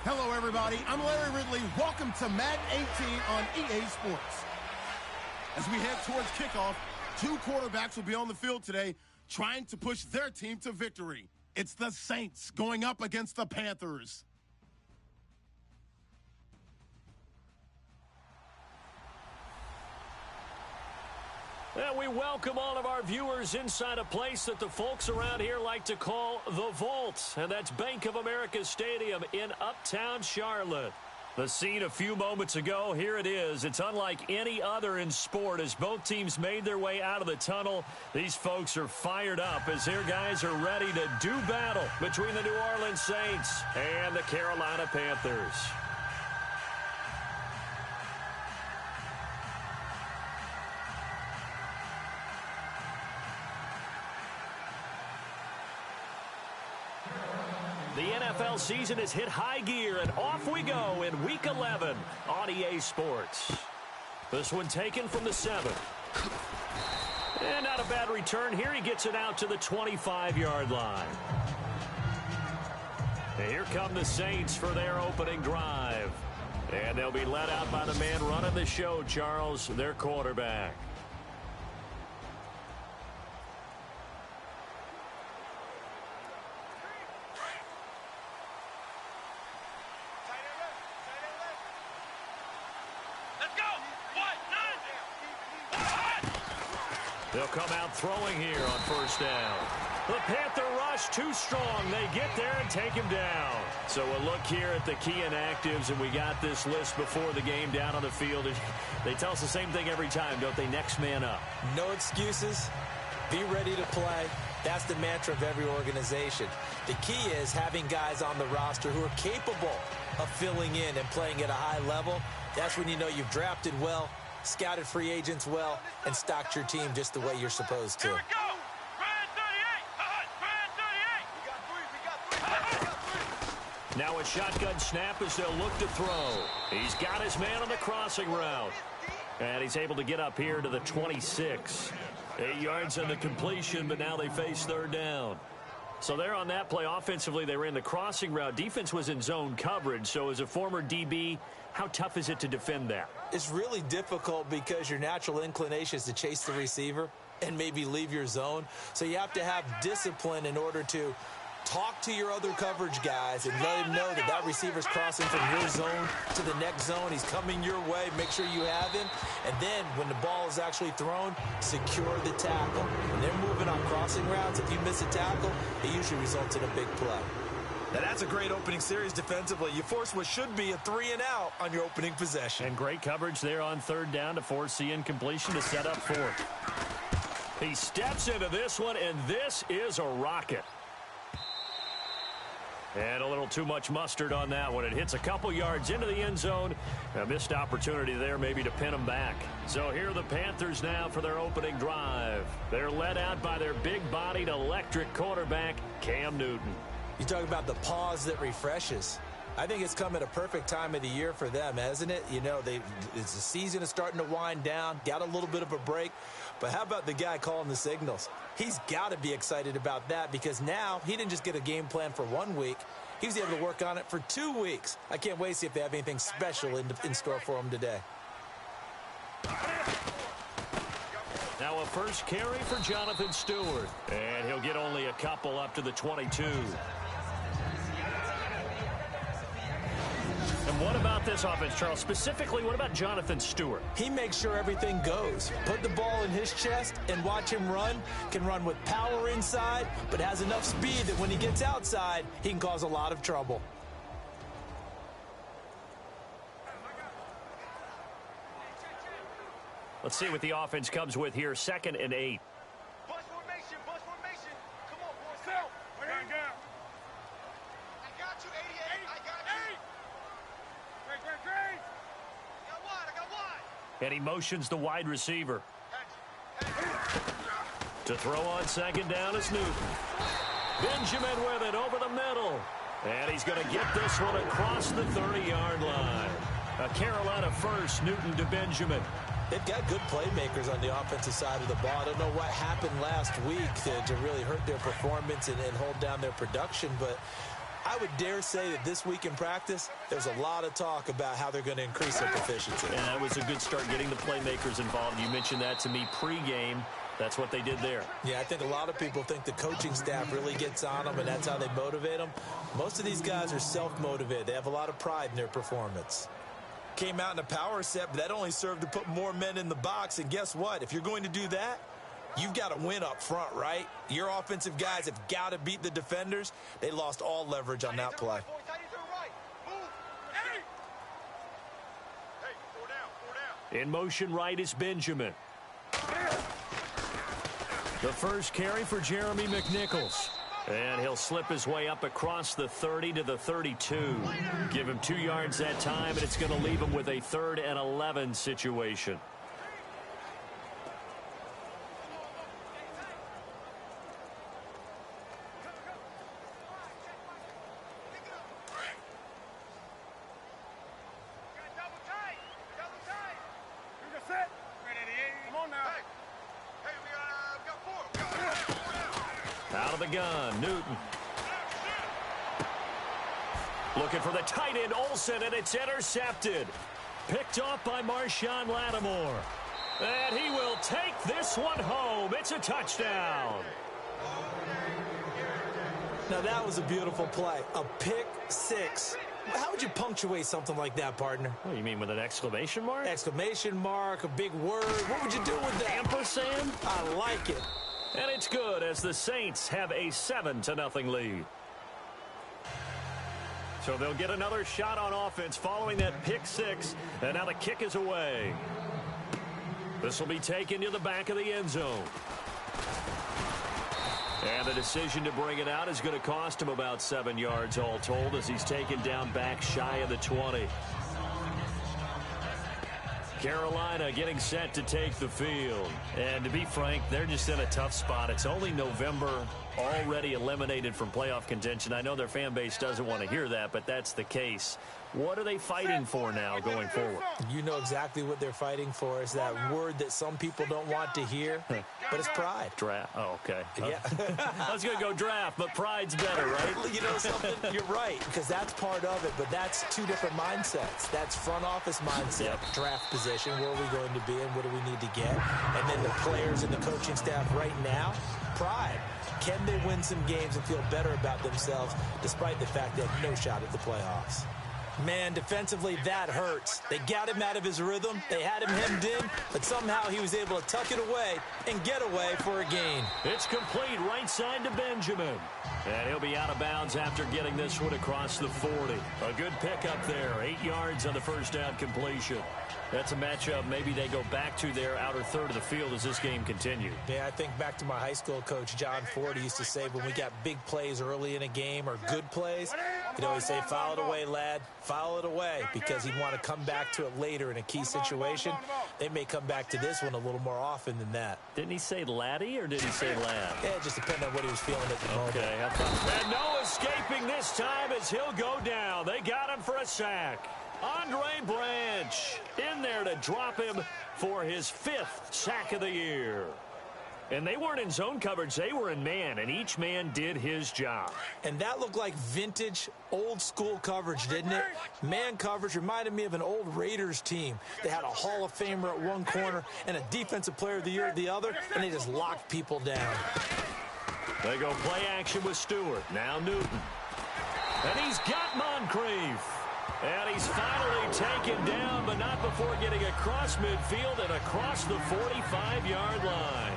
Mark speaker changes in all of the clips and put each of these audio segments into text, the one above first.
Speaker 1: Hello, everybody. I'm Larry Ridley. Welcome to Madden 18 on EA Sports. As we head towards kickoff, two quarterbacks will be on the field today trying to push their team to victory. It's the Saints going up against the Panthers.
Speaker 2: And we welcome all of our viewers inside a place that the folks around here like to call the Vault. And that's Bank of America Stadium in Uptown Charlotte. The scene a few moments ago, here it is. It's unlike any other in sport as both teams made their way out of the tunnel. These folks are fired up as their guys are ready to do battle between the New Orleans Saints and the Carolina Panthers. The NFL season has hit high gear, and off we go in Week 11 on EA Sports. This one taken from the 7. And not a bad return here. He gets it out to the 25-yard line. And here come the Saints for their opening drive. And they'll be led out by the man running the show, Charles, their quarterback. They'll come out throwing here on first down. The Panther rush too strong. They get there and take him down. So we'll look here at the key inactives, and we got this list before the game down on the field. They tell us the same thing every time, don't they? Next man up.
Speaker 3: No excuses. Be ready to play. That's the mantra of every organization. The key is having guys on the roster who are capable of filling in and playing at a high level. That's when you know you've drafted well, scouted free agents well, and stocked your team just the way you're supposed to.
Speaker 4: Here we go. Brand 38. Brand 38.
Speaker 2: Now a shotgun snap as they'll look to throw. He's got his man on the crossing route. And he's able to get up here to the 26. 8 yards on the completion, but now they face third down. So there on that play, offensively, they ran the crossing route. Defense was in zone coverage. So as a former DB, how tough is it to defend that?
Speaker 3: It's really difficult because your natural inclination is to chase the receiver and maybe leave your zone. So you have to have discipline in order to talk to your other coverage guys and let them know that that receiver's crossing from your zone to the next zone. He's coming your way. Make sure you have him. And then when the ball is actually thrown, secure the tackle. When they're moving on crossing routes, if you miss a tackle, it usually results in a big play.
Speaker 5: Now that's a great opening series defensively. You force what should be a 3-and-out on your opening possession.
Speaker 2: And great coverage there on third down to force the incompletion to set up fourth. He steps into this one, and this is a rocket. And a little too much mustard on that one. It hits a couple yards into the end zone. A missed opportunity there maybe to pin them back. So here are the Panthers now for their opening drive. They're led out by their big-bodied electric quarterback, Cam Newton.
Speaker 3: You talk about the pause that refreshes. I think it's come at a perfect time of the year for them, hasn't it? You know, the season is starting to wind down, got a little bit of a break. But how about the guy calling the signals? He's got to be excited about that because now he didn't just get a game plan for 1 week. He was able to work on it for 2 weeks. I can't wait to see if they have anything special in store for him today.
Speaker 2: Now a first carry for Jonathan Stewart. And he'll get only a couple up to the 22. And what about this offense, Charles? Specifically, what about Jonathan Stewart?
Speaker 3: He makes sure everything goes. Put the ball in his chest and watch him run. Can run with power inside, but has enough speed that when he gets outside, he can cause a lot of trouble.
Speaker 2: Let's see what the offense comes with here. 2nd and 8.
Speaker 4: Bus formation. Bus formation. Come on, boys. Help. I got you, 88. I got you. Great. I got wide.
Speaker 2: And he motions the wide receiver. To throw on 2nd down is Newton. Benjamin with it over the middle. And he's going to get this one across the 30-yard line. A Carolina first, Newton to Benjamin.
Speaker 3: They've got good playmakers on the offensive side of the ball. I don't know what happened last week to really hurt their performance and hold down their production, but I would dare say that this week in practice, there's a lot of talk about how they're going to increase their proficiency.
Speaker 2: And that was a good start getting the playmakers involved. You mentioned that to me pregame. That's what they did there.
Speaker 3: Yeah, I think a lot of people think the coaching staff really gets on them, and that's how they motivate them. Most of these guys are self-motivated. They have a lot of pride in their performance.
Speaker 5: Came out in a power set, but that only served to put more men in the box. And guess what? If you're going to do that, you've got to win up front, right? Your offensive guys have got to beat the defenders. They lost all leverage on that play.
Speaker 2: In motion right is Benjamin. The first carry for Jeremy McNichols. And he'll slip his way up across the 30 to the 32. Give him 2 yards that time, and it's going to leave him with a 3rd and 11 situation. Out of the gun, Newton. Looking for the tight end, Olsen, and it's intercepted. Picked off by Marshawn Lattimore. And he will take this one home. It's a touchdown.
Speaker 3: Now, that was a beautiful play. A pick six. How would you punctuate something like that, partner?
Speaker 2: What do you mean, with an exclamation mark?
Speaker 3: Exclamation mark, a big word. What would you do with that?
Speaker 2: Ampersand?
Speaker 3: I like it.
Speaker 2: And it's good as the Saints have a 7-0 lead. So they'll get another shot on offense following that pick six. And now the kick is away. This will be taken to the back of the end zone. And the decision to bring it out is going to cost him about 7 yards all told as he's taken down back shy of the 20. Carolina getting set to take the field. And to be frank, they're just in a tough spot. It's only November, already eliminated from playoff contention. I know their fan base doesn't want to hear that, but that's the case. What are they fighting for now going forward?
Speaker 3: You know exactly what they're fighting for. Is that word that some people don't want to hear, but it's pride.
Speaker 2: Draft. Oh, okay.
Speaker 3: Yeah.
Speaker 2: I was going to go draft, but pride's better, right?
Speaker 3: You know something? You're right, because that's part of it, but that's two different mindsets. That's front office mindset, draft position, where are we going to be and what do we need to get? And then the players and the coaching staff right now, pride. Can they win some games and feel better about themselves despite the fact they have no shot at the playoffs? Man, defensively, that hurts. They got him out of his rhythm. They had him hemmed in, but somehow he was able to tuck it away and get away for a gain.
Speaker 2: It's complete right side to Benjamin. And he'll be out of bounds after getting this one across the 40. A good pickup there. 8 yards on the first down completion. That's a matchup maybe they go back to their outer third of the field as this game continues.
Speaker 3: Yeah, I think back to my high school coach, John Ford. He used to say when we got big plays early in a game or good plays, he'd always say, foul it away, lad. Foul it away, because he'd want to come back to it later in a key situation. They may come back to this one a little more often than that.
Speaker 2: Didn't he say laddie or did he say lad?
Speaker 3: Yeah, it just depended on what he was feeling at the moment.
Speaker 2: Okay. And no escaping this time as he'll go down. They got him for a sack. Andre Branch in there to drop him for his 5th sack of the year. And they weren't in zone coverage. They were in man, and each man did his job.
Speaker 3: And that looked like vintage, old-school coverage, didn't it? Man coverage reminded me of an old Raiders team. They had a Hall of Famer at one corner and a Defensive Player of the Year at the other, and they just locked people down.
Speaker 2: They go play action with Stewart. Now Newton. And he's got Moncrief. And he's finally taken down, but not before getting across midfield and across the 45-yard line.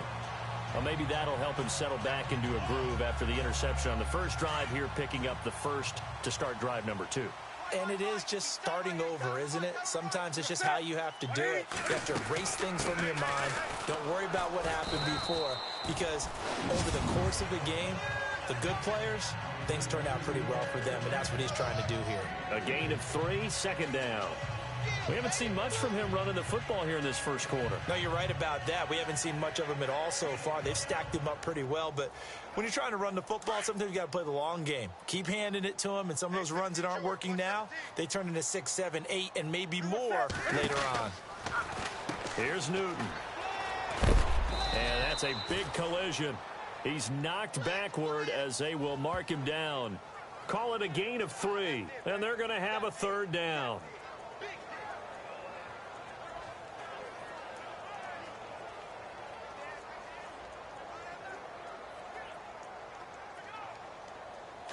Speaker 2: Well, maybe that'll help him settle back into a groove after the interception on the first drive here, picking up the first to start drive number 2.
Speaker 3: And it is just starting over, isn't it? Sometimes it's just how you have to do it. You have to erase things from your mind. Don't worry about what happened before, because over the course of the game, the good players, things turn out pretty well for them, and that's what he's trying to do here.
Speaker 2: A gain of 3, second down. We haven't seen much from him running the football here in this first quarter.
Speaker 3: No, you're right about that. We haven't seen much of him at all so far. They've stacked him up pretty well, but when you're trying to run the football, sometimes you got to play the long game. Keep handing it to him, and some of those runs that aren't working now, they turn into 6, 7, 8, and maybe more later on.
Speaker 2: Here's Newton. And that's a big collision. He's knocked backward as they will mark him down. Call it a gain of 3, and they're going to have a third down.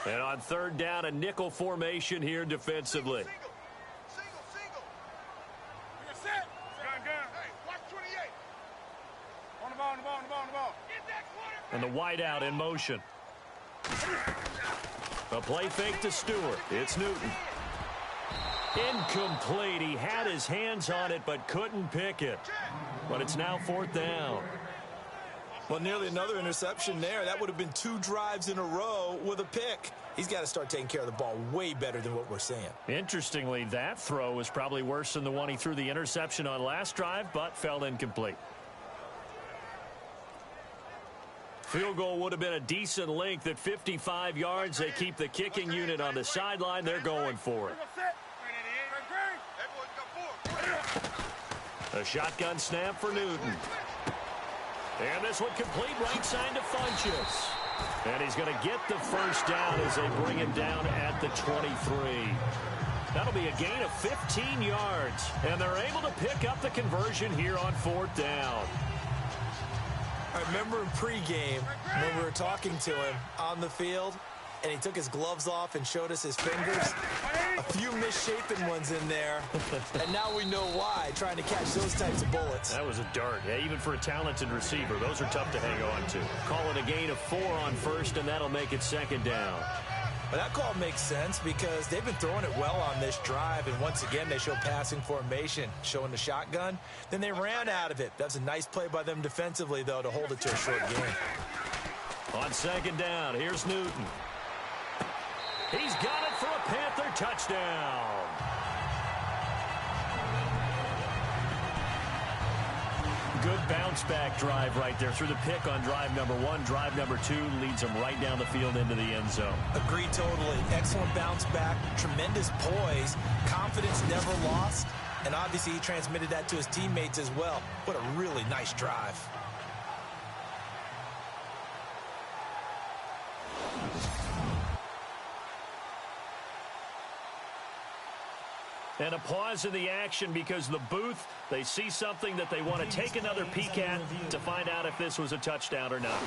Speaker 2: And on third down, a nickel formation here defensively.
Speaker 4: Single. You're set. Gun. Hey, watch 28. On the ball. Get that quarterback.
Speaker 2: And the wideout in motion. A play fake to Stewart. It's Newton. Incomplete. He had his hands on it but couldn't pick it. But it's now fourth down.
Speaker 5: Well, nearly another interception there. That would have been 2 drives in a row with a pick. He's got to start taking care of the ball way better than what we're seeing.
Speaker 2: Interestingly, that throw was probably worse than the one he threw the interception on last drive, but fell incomplete. Field goal would have been a decent length at 55 yards. They keep the kicking unit on the sideline. They're going for it. A shotgun snap for Newton. And this one complete right side to Funchess. And he's going to get the first down as they bring him down at the 23. That'll be a gain of 15 yards. And they're able to pick up the conversion here on fourth down.
Speaker 5: I remember in pregame when we were talking to him on the field, and he took his gloves off and showed us his fingers. A few misshapen ones in there, and now we know why, trying to catch those types of bullets.
Speaker 2: That was a dart. Yeah, even for a talented receiver, those are tough to hang on to. Call it a gain of 4 on first, and that'll make it second down.
Speaker 5: Well, that call makes sense because they've been throwing it well on this drive, and once again they show passing formation, showing the shotgun. Then they ran out of it. That's a nice play by them defensively, though, to hold it to a short game.
Speaker 2: On second down, here's Newton. He's got it for a Panther touchdown. Good bounce-back drive right there. Through the pick on drive number 1. Drive number 2 leads him right down the field into the end zone.
Speaker 5: Agree totally. Excellent bounce back. Tremendous poise. Confidence never lost. And obviously he transmitted that to his teammates as well. What a really nice drive.
Speaker 2: And a pause in the action because the booth, they see something that they want to take another peek at to find out if this was a touchdown or not.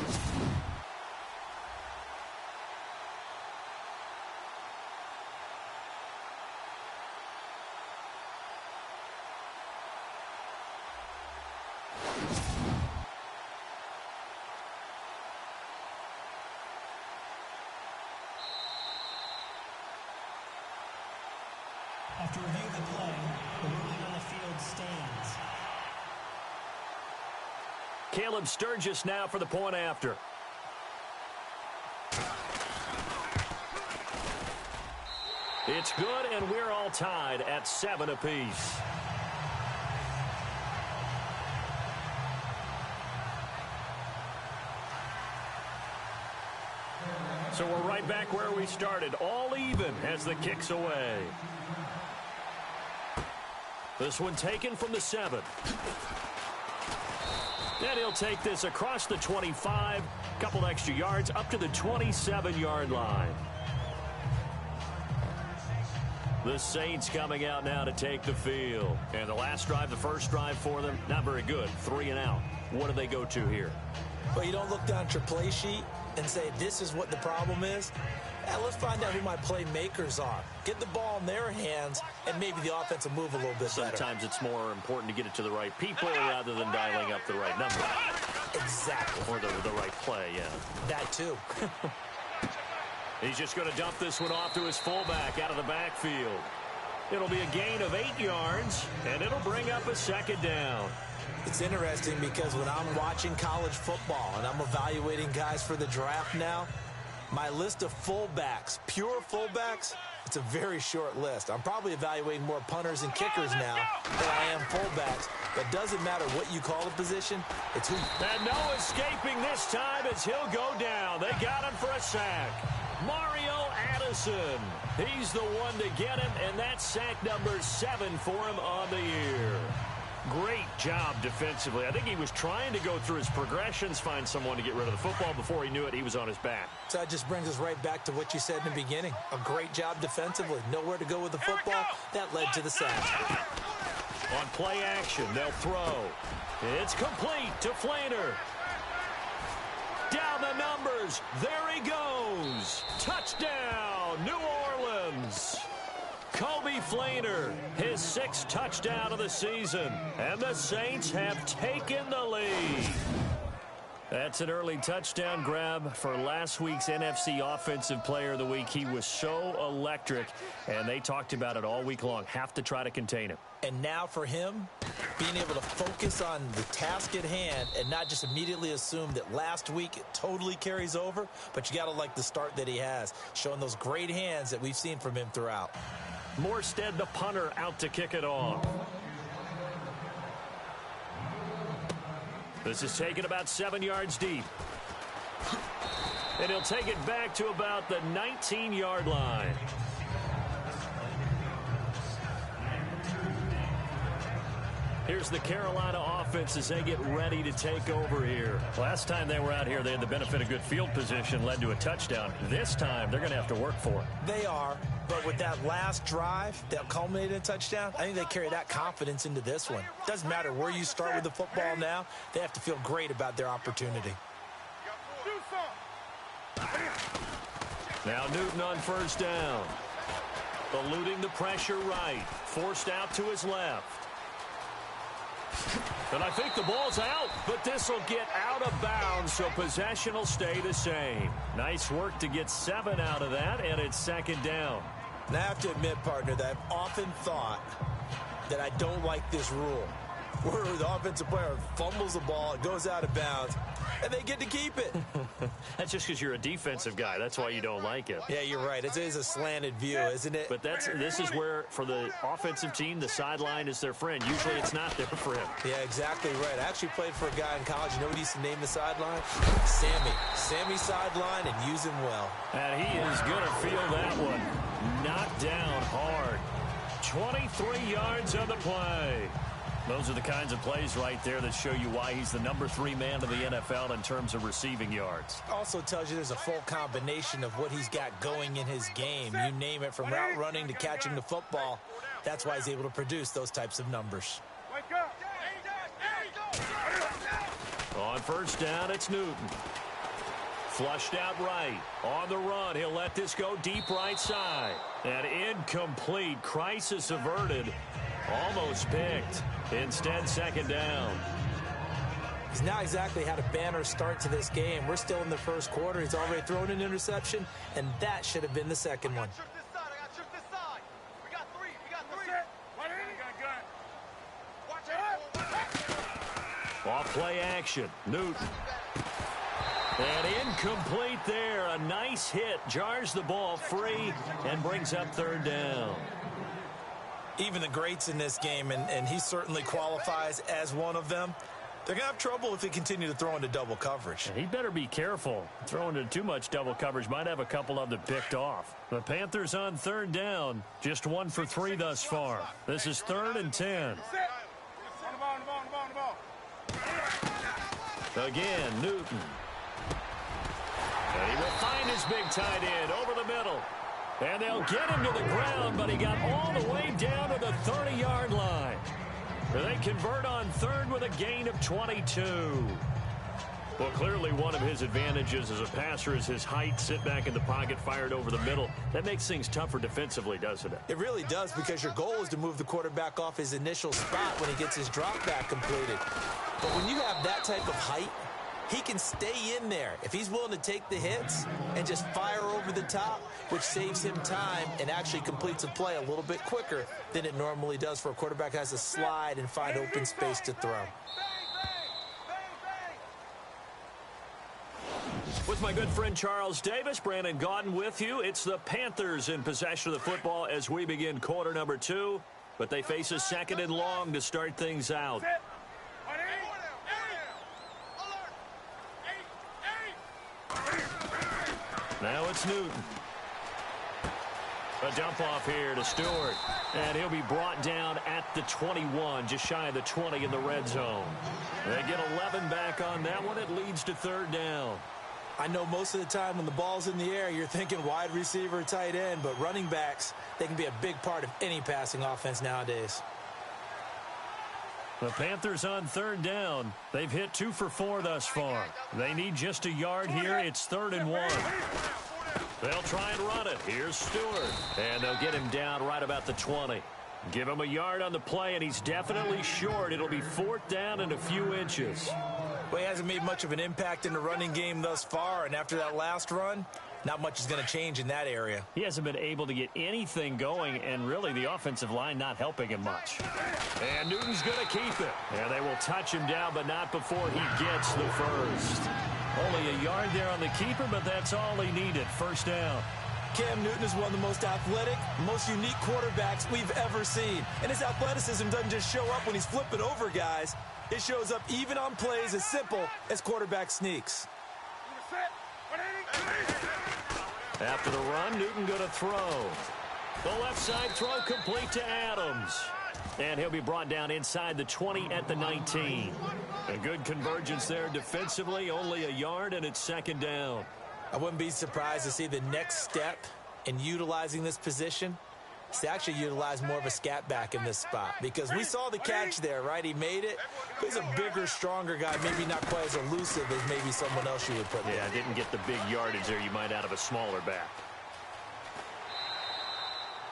Speaker 6: After reviewing the play, the ruling on the field stands.
Speaker 2: Caleb Sturgis now for the point after. It's good, and we're all tied at 7 apiece. So we're right back where we started, all even as the kick's away. This one taken from the 7. And he'll take this across the 25, couple extra yards up to the 27-yard line. The Saints coming out now to take the field. And the last drive, the first drive for them, not very good. 3 and out. What do they go to here?
Speaker 5: Well, you don't look down at your play sheet and say, this is what the problem is. Let's find out who my playmakers are. Get the ball in their hands, and maybe the offense will move a little bit better.
Speaker 2: Sometimes it's more important to get it to the right people rather than dialing up the right number.
Speaker 5: Exactly.
Speaker 2: Or the right play, yeah.
Speaker 5: That too.
Speaker 2: He's just going to dump this one off to his fullback out of the backfield. It'll be a gain of 8 yards, and it'll bring up a second down.
Speaker 5: It's interesting because when I'm watching college football and I'm evaluating guys for the draft now, my list of fullbacks, pure fullbacks, it's a very short list. I'm probably evaluating more punters and kickers now than I am fullbacks. But doesn't matter what you call a position, it's who.
Speaker 2: And no escaping this time as he'll go down. They got him for a sack. Mario Addison. He's the one to get him, and that's sack number 7 for him on the year. Great job defensively. I think he was trying to go through his progressions, find someone to get rid of the football. Before he knew it, he was on his back.
Speaker 3: So that just brings us right back to what you said in the beginning. A great job defensively. Nowhere to go with the football. That led to the sack.
Speaker 2: On play action, they'll throw. It's complete to Flainer. Down the numbers. There he goes. Touchdown, New Orleans. Kobe Flainer, his 6th touchdown of the season. And the Saints have taken the lead. That's an early touchdown grab for last week's NFC Offensive Player of the Week. He was so electric, and they talked about it all week long. Have to try to contain him.
Speaker 3: And now for him, being able to focus on the task at hand and not just immediately assume that last week it totally carries over, but you got to like the start that he has, showing those great hands that we've seen from him throughout.
Speaker 2: Morstead, the punter, out to kick it off. This is taken about 7 yards deep. And he'll take it back to about the 19-yard line. Here's the Carolina offense as they get ready to take over here. Last time they were out here, they had the benefit of good field position, led to a touchdown. This time, they're going to have to work for it.
Speaker 3: They are, but with that last drive that culminated in a touchdown, I think they carry that confidence into this one. Doesn't matter where you start with the football now, they have to feel great about their opportunity.
Speaker 2: Now Newton on first down. Eluding the pressure right. Forced out to his left. And I think the ball's out, but this will get out of bounds, so possession will stay the same. Nice work to get 7 out of that, and it's 2nd down.
Speaker 3: Now I have to admit, partner, that I've often thought that I don't like this rule, where the offensive player fumbles the ball, it goes out of bounds, and they get to keep it.
Speaker 2: That's just because you're a defensive guy. That's why you don't like it.
Speaker 3: Yeah, you're right. It is a slanted view, isn't it?
Speaker 2: But this is where, for the offensive team, the sideline is their friend. Usually it's not there for him.
Speaker 3: Yeah, exactly right. I actually played for a guy in college. You know what he used to name the sideline? Sammy. Sammy sideline, and use him well.
Speaker 2: And he is going to feel that one. Knocked down hard. 23 yards on the play. Those are the kinds of plays right there that show you why he's the number 3 man of the NFL in terms of receiving yards.
Speaker 3: Also tells you there's a full combination of what he's got going in his game. You name it, from route running to catching the football. That's why he's able to produce those types of numbers.
Speaker 2: On first down, it's Newton. Flushed out right. On the run, he'll let this go deep right side. And incomplete. Crisis averted. Almost picked. Instead, 2nd down.
Speaker 3: He's not exactly had a banner start to this game. We're still in the first quarter. He's already thrown an interception, and that should have been the second one.
Speaker 2: Off play action. Newton. And incomplete there. A nice hit. Jars the ball free and brings up 3rd down.
Speaker 5: Even the greats in this game, and he certainly qualifies as one of them, they're going to have trouble if they continue to throw into double coverage.
Speaker 2: And he better be careful. Throwing into too much double coverage might have a couple of them picked off. The Panthers on 3rd down. Just 1 for 3 thus far. This is 3rd and 10. Again, Newton. And he will find his big tight end over the middle. And they'll get him to the ground, but he got all the way down to the 30-yard line. They convert on 3rd with a gain of 22. Well, clearly one of his advantages as a passer is his height. Sit back in the pocket, fired over the middle. That makes things tougher defensively, doesn't it?
Speaker 3: It really does, because your goal is to move the quarterback off his initial spot when he gets his drop back completed. But when you have that type of height, he can stay in there if he's willing to take the hits and just fire over the top, which saves him time and actually completes a play a little bit quicker than it normally does for a quarterback who has to slide and find open space to throw.
Speaker 2: With my good friend Charles Davis, Brandon Gaudin with you. It's the Panthers in possession of the football as we begin quarter number 2. But they face a 2nd and long to start things out. Now it's Newton. A dump off here to Stewart. And he'll be brought down at the 21, just shy of the 20 in the red zone. They get 11 back on that one. It leads to third down.
Speaker 3: I know most of the time when the ball's in the air, you're thinking wide receiver, tight end, but running backs, they can be a big part of any passing offense nowadays.
Speaker 2: The Panthers on third down. They've hit 2 for 4 thus far. They need just a yard here. It's 3rd and 1. They'll try and run it. Here's Stewart. And they'll get him down right about the 20. Give him a yard on the play, and he's definitely short. It'll be 4th down and a few inches.
Speaker 5: Well, he hasn't made much of an impact in the running game thus far, and after that last run, not much is going to change in that area.
Speaker 2: He hasn't been able to get anything going, and really the offensive line not helping him much. And Newton's going to keep it. And they will touch him down, but not before he gets the first. Only a yard there on the keeper, but that's all he needed. 1st down.
Speaker 3: Cam Newton is one of the most athletic, most unique quarterbacks we've ever seen. And his athleticism doesn't just show up when he's flipping over guys. It shows up even on plays as simple as quarterback sneaks.
Speaker 2: After the run, Newton going to throw. The left side throw complete to Adams. And he'll be brought down inside the 20 at the 19. A good convergence there defensively, only a yard, and it's 2nd down.
Speaker 3: I wouldn't be surprised to see the next step in utilizing this position is to actually utilize more of a scat back in this spot, because we saw the catch there, right? He made it. He's a bigger, stronger guy, maybe not quite as elusive as maybe someone else you would put there.
Speaker 2: Yeah, didn't get the big yardage there you might out of a smaller back.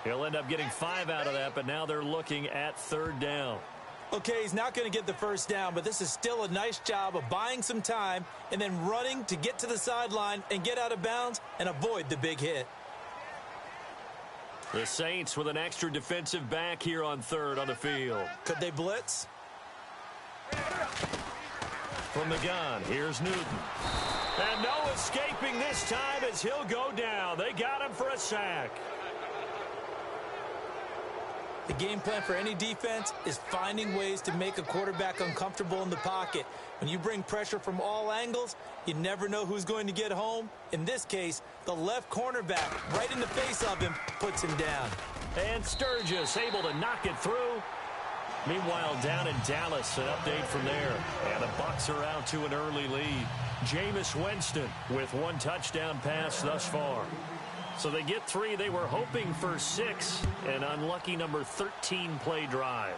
Speaker 2: He'll end up getting 5 out of that, but now they're looking at 3rd down.
Speaker 3: Okay, he's not going to get the 1st down, but this is still a nice job of buying some time and then running to get to the sideline and get out of bounds and avoid the big hit.
Speaker 2: The Saints with an extra defensive back here on 3rd on the field.
Speaker 3: Could they blitz?
Speaker 2: From the gun, here's Newton. And no escaping this time as he'll go down. They got him for a sack.
Speaker 3: The game plan for any defense is finding ways to make a quarterback uncomfortable in the pocket. When you bring pressure from all angles, you never know who's going to get home. In this case, the left cornerback, right in the face of him, puts him down.
Speaker 2: And Sturgis able to knock it through. Meanwhile, down in Dallas, an update from there. And the Bucs are out to an early lead. Jameis Winston with 1 touchdown pass thus far. So they get 3. They were hoping for 6. An unlucky number 13 play drive.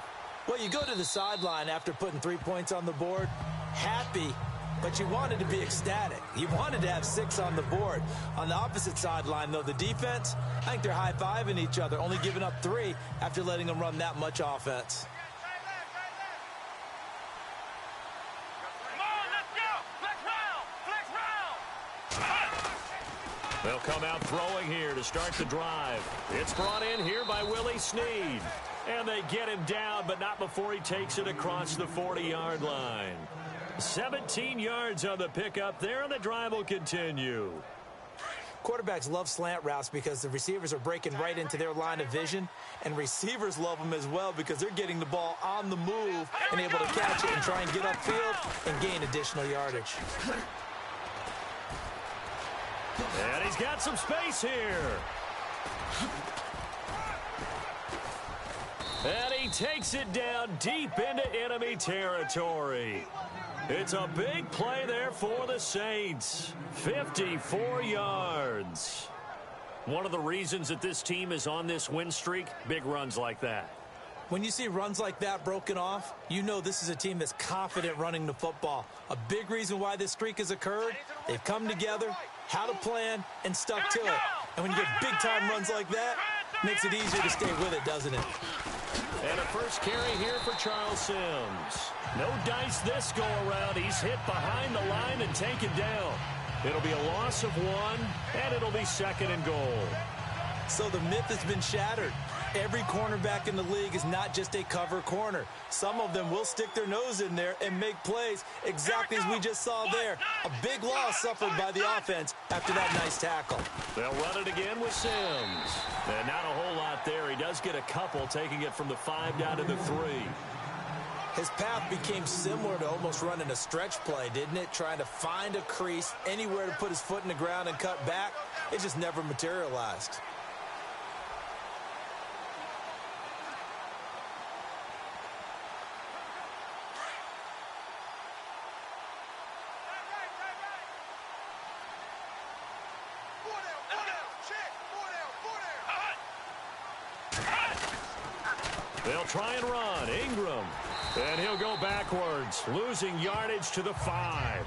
Speaker 3: Well, you go to the sideline after putting 3 points on the board, happy, but you wanted to be ecstatic. You wanted to have 6 on the board. On the opposite sideline, though, the defense, I think they're high-fiving each other, only giving up 3 after letting them run that much offense.
Speaker 2: They'll come out throwing here to start the drive. It's brought in here by Willie Snead. And they get him down, but not before he takes it across the 40-yard line. 17 yards on the pickup there, and the drive will continue.
Speaker 3: Quarterbacks love slant routes because the receivers are breaking right into their line of vision, and receivers love them as well because they're getting the ball on the move and able to catch it and try and get upfield and gain additional yardage.
Speaker 2: And he's got some space here. And he takes it down deep into enemy territory. It's a big play there for the Saints. 54 yards. One of the reasons that this team is on this win streak, big runs like that.
Speaker 3: When you see runs like that broken off, you know this is a team that's confident running the football. A big reason why this streak has occurred, they've come together, had a plan, and stuck to it. And when you get big-time runs like that, it makes it easier to stay with it, doesn't it?
Speaker 2: And a first carry here for Charles Sims. No dice this go-around. He's hit behind the line and taken down. It'll be a loss of 1, and it'll be 2nd and goal.
Speaker 3: So the myth has been shattered. Every cornerback in the league is not just a cover corner. Some of them will stick their nose in there and make plays exactly as we just saw there. A big loss suffered by the offense after that nice tackle.
Speaker 2: They'll run it again with Sims. And not a whole lot there. He does get a couple, taking it from the 5 down to the 3.
Speaker 3: His path became similar to almost running a stretch play, didn't it? Trying to find a crease, anywhere to put his foot in the ground and cut back. It just never materialized.
Speaker 2: They'll try and run. Ingram. And he'll go backwards, losing yardage to the 5.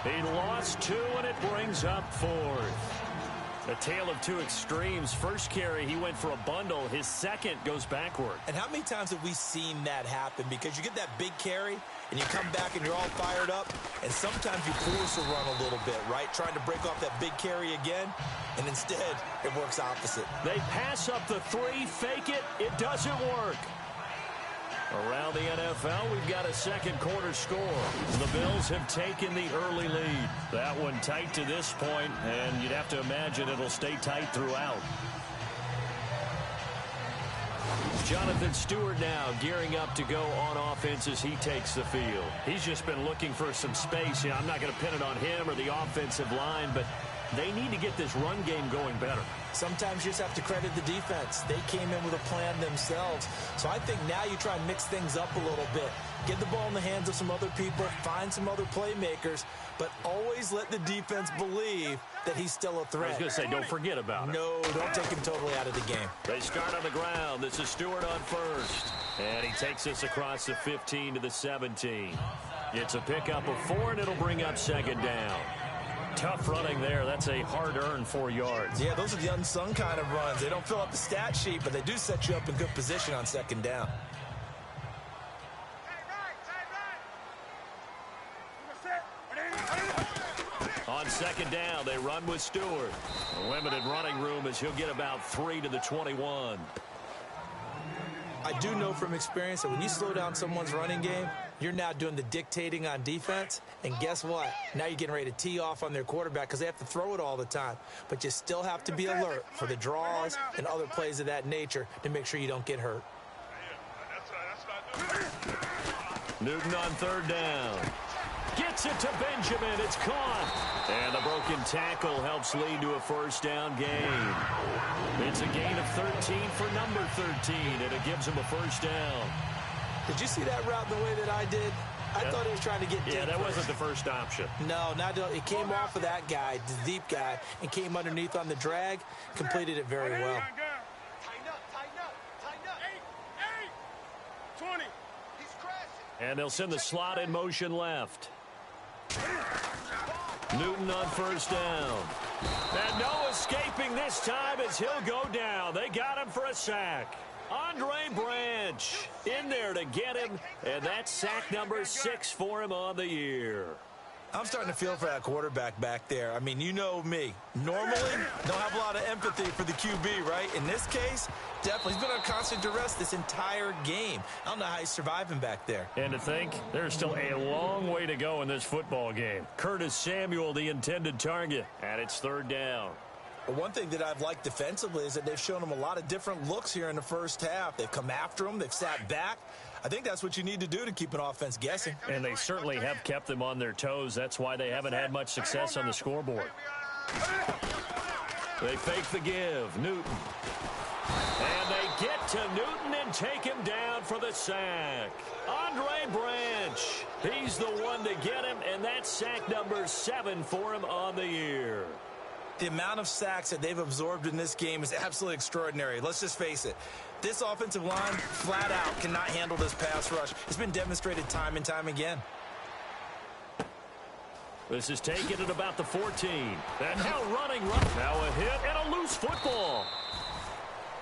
Speaker 2: He lost 2, and it brings up 4th. A tale of two extremes. First carry, he went for a bundle. His second goes backward.
Speaker 5: And how many times have we seen that happen? Because you get that big carry, and you come back and you're all fired up, and sometimes you force a run a little bit, right? Trying to break off that big carry again, and instead it works opposite.
Speaker 2: They pass up the 3, fake it. It doesn't work. Around the NFL, we've got a second quarter score. The Bills have taken the early lead. That one tight to this point, and you'd have to imagine it'll stay tight throughout. Jonathan Stewart now gearing up to go on offense as he takes the field. He's just been looking for some space. I'm not going to pin it on him or the offensive line, but they need to get this run game going better.
Speaker 3: Sometimes you just have to credit the defense. They came in with a plan themselves. So I think now you try and mix things up a little bit. Get the ball in the hands of some other people, find some other playmakers, but always let the defense believe that he's still a threat.
Speaker 2: I was going to say, don't forget about it.
Speaker 3: No, don't take him totally out of the game.
Speaker 2: They start on the ground. This is Stewart on first. And he takes us across the 15 to the 17. It's a pickup of 4, and it'll bring up second down. Tough running there. That's a hard-earned 4 yards.
Speaker 5: Yeah, those are the unsung kind of runs. They don't fill up the stat sheet, but they do set you up in good position on second down.
Speaker 2: On second down, they run with Stewart. A limited running room as he'll get about 3 to the 21.
Speaker 3: I do know from experience that when you slow down someone's running game, you're now doing the dictating on defense. And guess what? Now you're getting ready to tee off on their quarterback because they have to throw it all the time. But you still have to be alert for the draws and other plays of that nature to make sure you don't get hurt.
Speaker 2: Newton on third down. Gets it to Benjamin. It's caught. And the broken tackle helps lead to a first down gain. It's a gain of 13 for number 13, and it gives him a first down.
Speaker 3: Did you see that route the way that I did? I thought he was trying to get deep.
Speaker 2: Yeah, that wasn't the first option.
Speaker 3: No, it came off of that guy, the deep guy, and came underneath on the drag. Completed it very well.
Speaker 4: Tighten up. 8, 20. He's crashing.
Speaker 2: And they'll send the slot in motion left. Newton on first down. And no escaping this time as he'll go down. They got him for a sack. Andre Branch in there to get him, and that's sack number 6 for him on the year.
Speaker 5: I'm starting to feel for that quarterback back there. I mean, you know me. Normally, don't have a lot of empathy for the QB, right? In this case, definitely. He's been on constant duress this entire game. I don't know how he's surviving back there.
Speaker 2: And to think, there's still a long way to go in this football game. Curtis Samuel, the intended target, and it's third down.
Speaker 5: But one thing that I've liked defensively is that they've shown him a lot of different looks here in the first half. They've come after him. They've sat back. I think that's what you need to do to keep an offense guessing.
Speaker 2: And they certainly have kept them on their toes. That's why they haven't had much success on the scoreboard. They fake the give. Newton. And they get to Newton and take him down for the sack. Andre Branch. He's the one to get him, and that's sack number 7 for him on the year.
Speaker 5: The amount of sacks that they've absorbed in this game is absolutely extraordinary. Let's just face it. This offensive line, flat out, cannot handle this pass rush. It's been demonstrated time and time again.
Speaker 2: This is taken at about the 14. And now running. Now a hit and a loose football.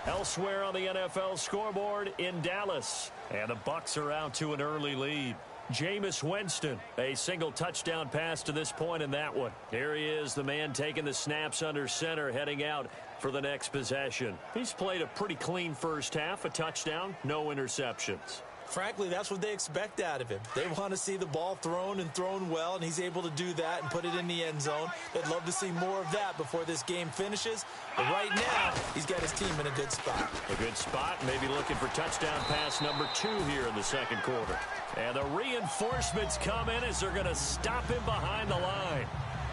Speaker 2: Elsewhere on the NFL scoreboard in Dallas. And the Bucs are out to an early lead. Jameis Winston, a single touchdown pass to this point in that one. Here he is, the man taking the snaps under center, heading out for the next possession. He's played a pretty clean first half, a touchdown, no interceptions.
Speaker 3: Frankly, that's what they expect out of him. They want to see the ball thrown and thrown well, and he's able to do that and put it in the end zone. They'd love to see more of that before this game finishes. But right now, he's got his team in a good spot.
Speaker 2: A good spot, maybe looking for touchdown pass number 2 here in the second quarter. And the reinforcements come in as they're going to stop him behind the line.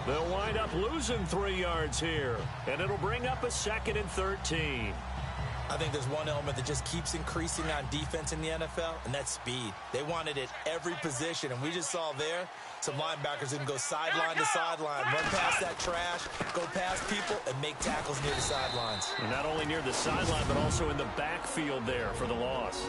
Speaker 2: They'll wind up losing 3 yards here, and it'll bring up a 2nd and 13.
Speaker 5: I think there's one element that just keeps increasing on defense in the NFL, and that's speed. They want it at every position, and we just saw there some linebackers who can go sideline to sideline, run past that trash, go past people, and make tackles near the sidelines.
Speaker 2: And not only near the sideline, but also in the backfield there for the loss.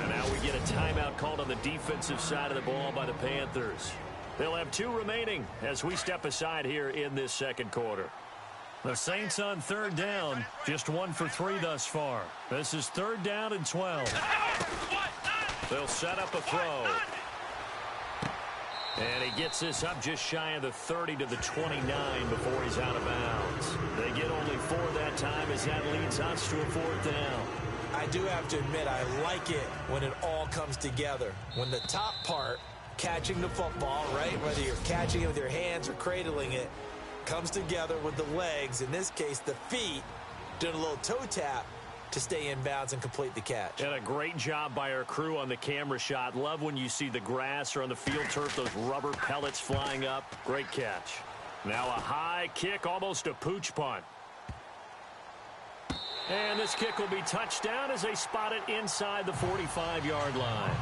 Speaker 2: And now we get a timeout called on the defensive side of the ball by the Panthers. They'll have 2 remaining as we step aside here in this second quarter. The Saints on third down, just 1 for 3 thus far. This is 3rd down and 12. They'll set up a throw. And he gets this up just shy of the 30 to the 29 before he's out of bounds. They get only 4 that time as that leads us to a 4th down.
Speaker 3: I do have to admit, I like it when it all comes together. When the top part, catching the football, right, whether you're catching it with your hands or cradling it, comes together with the legs, in this case the feet, doing a little toe tap to stay in bounds and complete the catch.
Speaker 2: And a great job by our crew on the camera shot. Love when you see the grass or on the field turf, those rubber pellets flying up. Great catch. Now a high kick, almost a pooch punt. And this kick will be touchdown as they spot it inside the 45-yard line.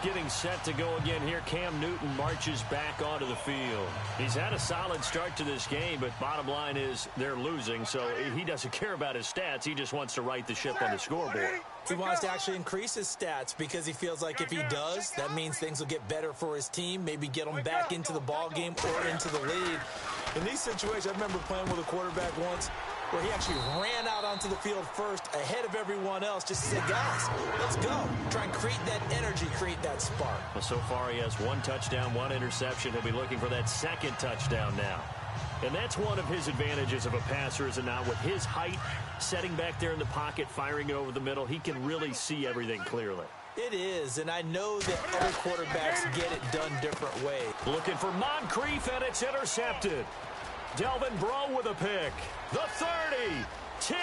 Speaker 2: Getting set to go again here, Cam Newton marches back onto the field. He's had a solid start to this game, but bottom line is they're losing, so he doesn't care about his stats. He just wants to right the ship on the scoreboard.
Speaker 3: He wants to actually increase his stats because he feels like if he does, that means things will get better for his team, maybe get them back into the ball game or into the lead. In these situations, I remember playing with a quarterback once where he actually ran out onto the field first ahead of everyone else just to say, guys, let's go. Try and create that energy, create that spark.
Speaker 2: Well, so far he has 1 touchdown, 1 interception. He'll be looking for that 2nd touchdown now. And that's one of his advantages of a passer, is it not? With his height, setting back there in the pocket, firing it over the middle, he can really see everything clearly.
Speaker 3: It is, and I know that other quarterbacks get it done different ways.
Speaker 2: Looking for Moncrief, and it's intercepted. Delvin Breaux with a pick. The 30, 10,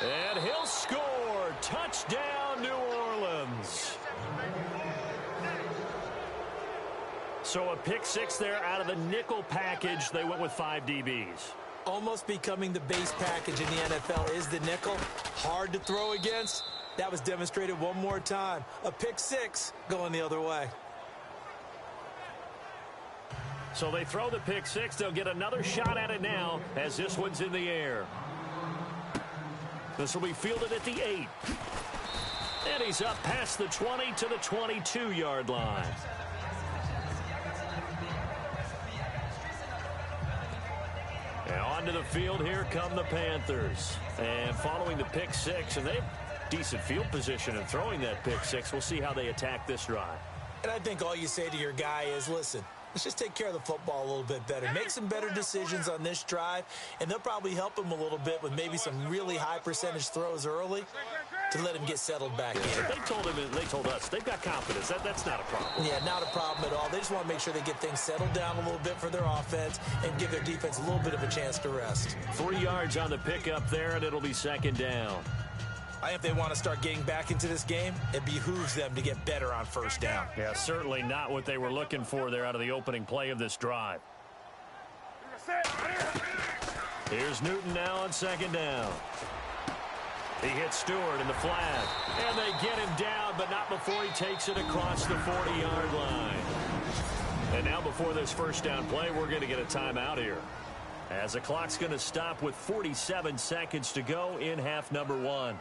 Speaker 2: and he'll score. Touchdown, New Orleans. So a pick 6 there out of the nickel package. They went with 5 DBs.
Speaker 3: Almost becoming the base package in the NFL is the nickel. Hard to throw against. That was demonstrated one more time. A pick 6 going the other way.
Speaker 2: So they throw the pick 6. They'll get another shot at it now as this one's in the air. This will be fielded at the 8. And he's up past the 20 to the 22-yard line. And onto the field, here come the Panthers. And following the pick 6, and they have decent field position in throwing that pick 6. We'll see how they attack this drive.
Speaker 3: And I think all you say to your guy is, listen, let's just take care of the football a little bit better. Make some better decisions on this drive, and they'll probably help him a little bit with maybe some really high percentage throws early to let him get settled back in.
Speaker 2: They told us they've got confidence. That's not a problem.
Speaker 3: Yeah, not a problem at all. They just want to make sure they get things settled down a little bit for their offense and give their defense a little bit of a chance to rest.
Speaker 2: 3 yards on the pickup there, and it'll be 2nd down.
Speaker 3: I think if they want to start getting back into this game, it behooves them to get better on 1st down.
Speaker 2: Yeah, certainly not what they were looking for there out of the opening play of this drive. Here's Newton now on 2nd down. He hits Stewart in the flat, and they get him down, but not before he takes it across the 40-yard line. And now before this 1st down play, we're going to get a timeout here, as the clock's going to stop with 47 seconds to go in half number 1.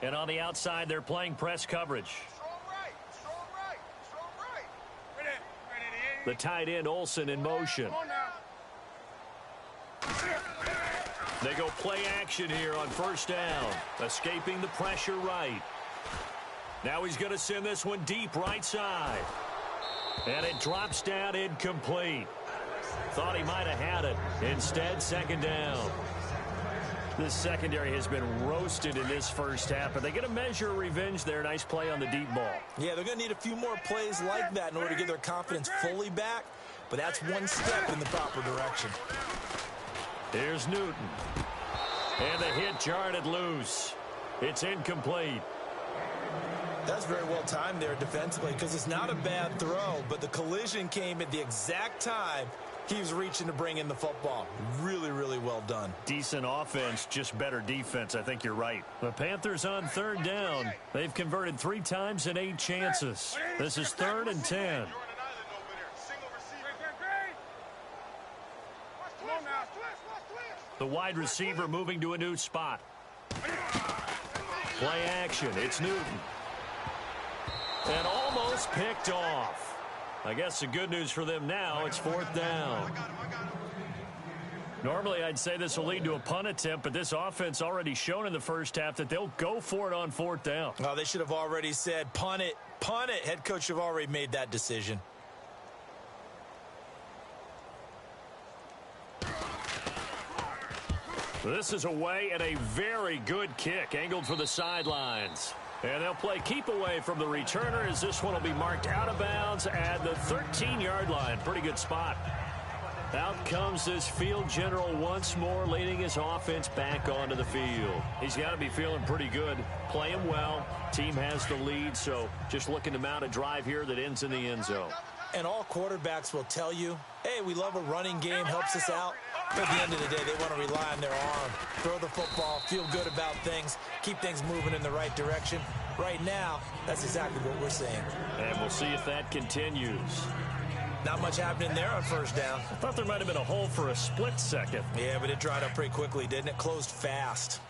Speaker 2: And on the outside, they're playing press coverage. The tight end, Olsen, in motion. They go play action here on 1st down. Escaping the pressure right. Now he's going to send this one deep right side. And it drops down incomplete. Thought he might have had it. Instead, 2nd down. This secondary has been roasted in this 1st half, but they get a measure of revenge there. Nice play on the deep ball.
Speaker 3: Yeah, they're going to need a few more plays like that in order to get their confidence fully back, but that's one step in the proper direction.
Speaker 2: Here's Newton. And the hit jarred it loose. It's incomplete.
Speaker 5: That's very well timed there defensively because it's not a bad throw, but the collision came at the exact time he was reaching to bring in the football. Really, really well done.
Speaker 2: Decent offense, just better defense. I think you're right. The Panthers on third down. They've converted 3 times in 8 chances. This is 3rd and 10. The wide receiver moving to a new spot. Play action. It's Newton. And almost picked off. I guess the good news for them now, it's 4th down. Normally, I'd say this will lead to a punt attempt, but this offense already shown in the first half that they'll go for it on 4th down.
Speaker 5: Oh, they should have already said, punt it, punt it. Head coach have already made that decision.
Speaker 2: This is away and a very good kick, angled for the sidelines. And they'll play keep away from the returner as this one will be marked out of bounds at the 13-yard line. Pretty good spot. Out comes this field general once more, leading his offense back onto the field. He's got to be feeling pretty good, playing well. Team has the lead, so just looking to mount a drive here that ends in the end zone.
Speaker 5: And all quarterbacks will tell you, hey, we love a running game, helps us out. But at the end of the day, they want to rely on their arm, throw the football, feel good about things, keep things moving in the right direction. Right now, that's exactly what we're seeing.
Speaker 2: And we'll see if that continues.
Speaker 5: Not much happening there on first down.
Speaker 2: I thought there might have been a hole for a split second.
Speaker 5: Yeah, but it dried up pretty quickly, didn't it? Closed fast.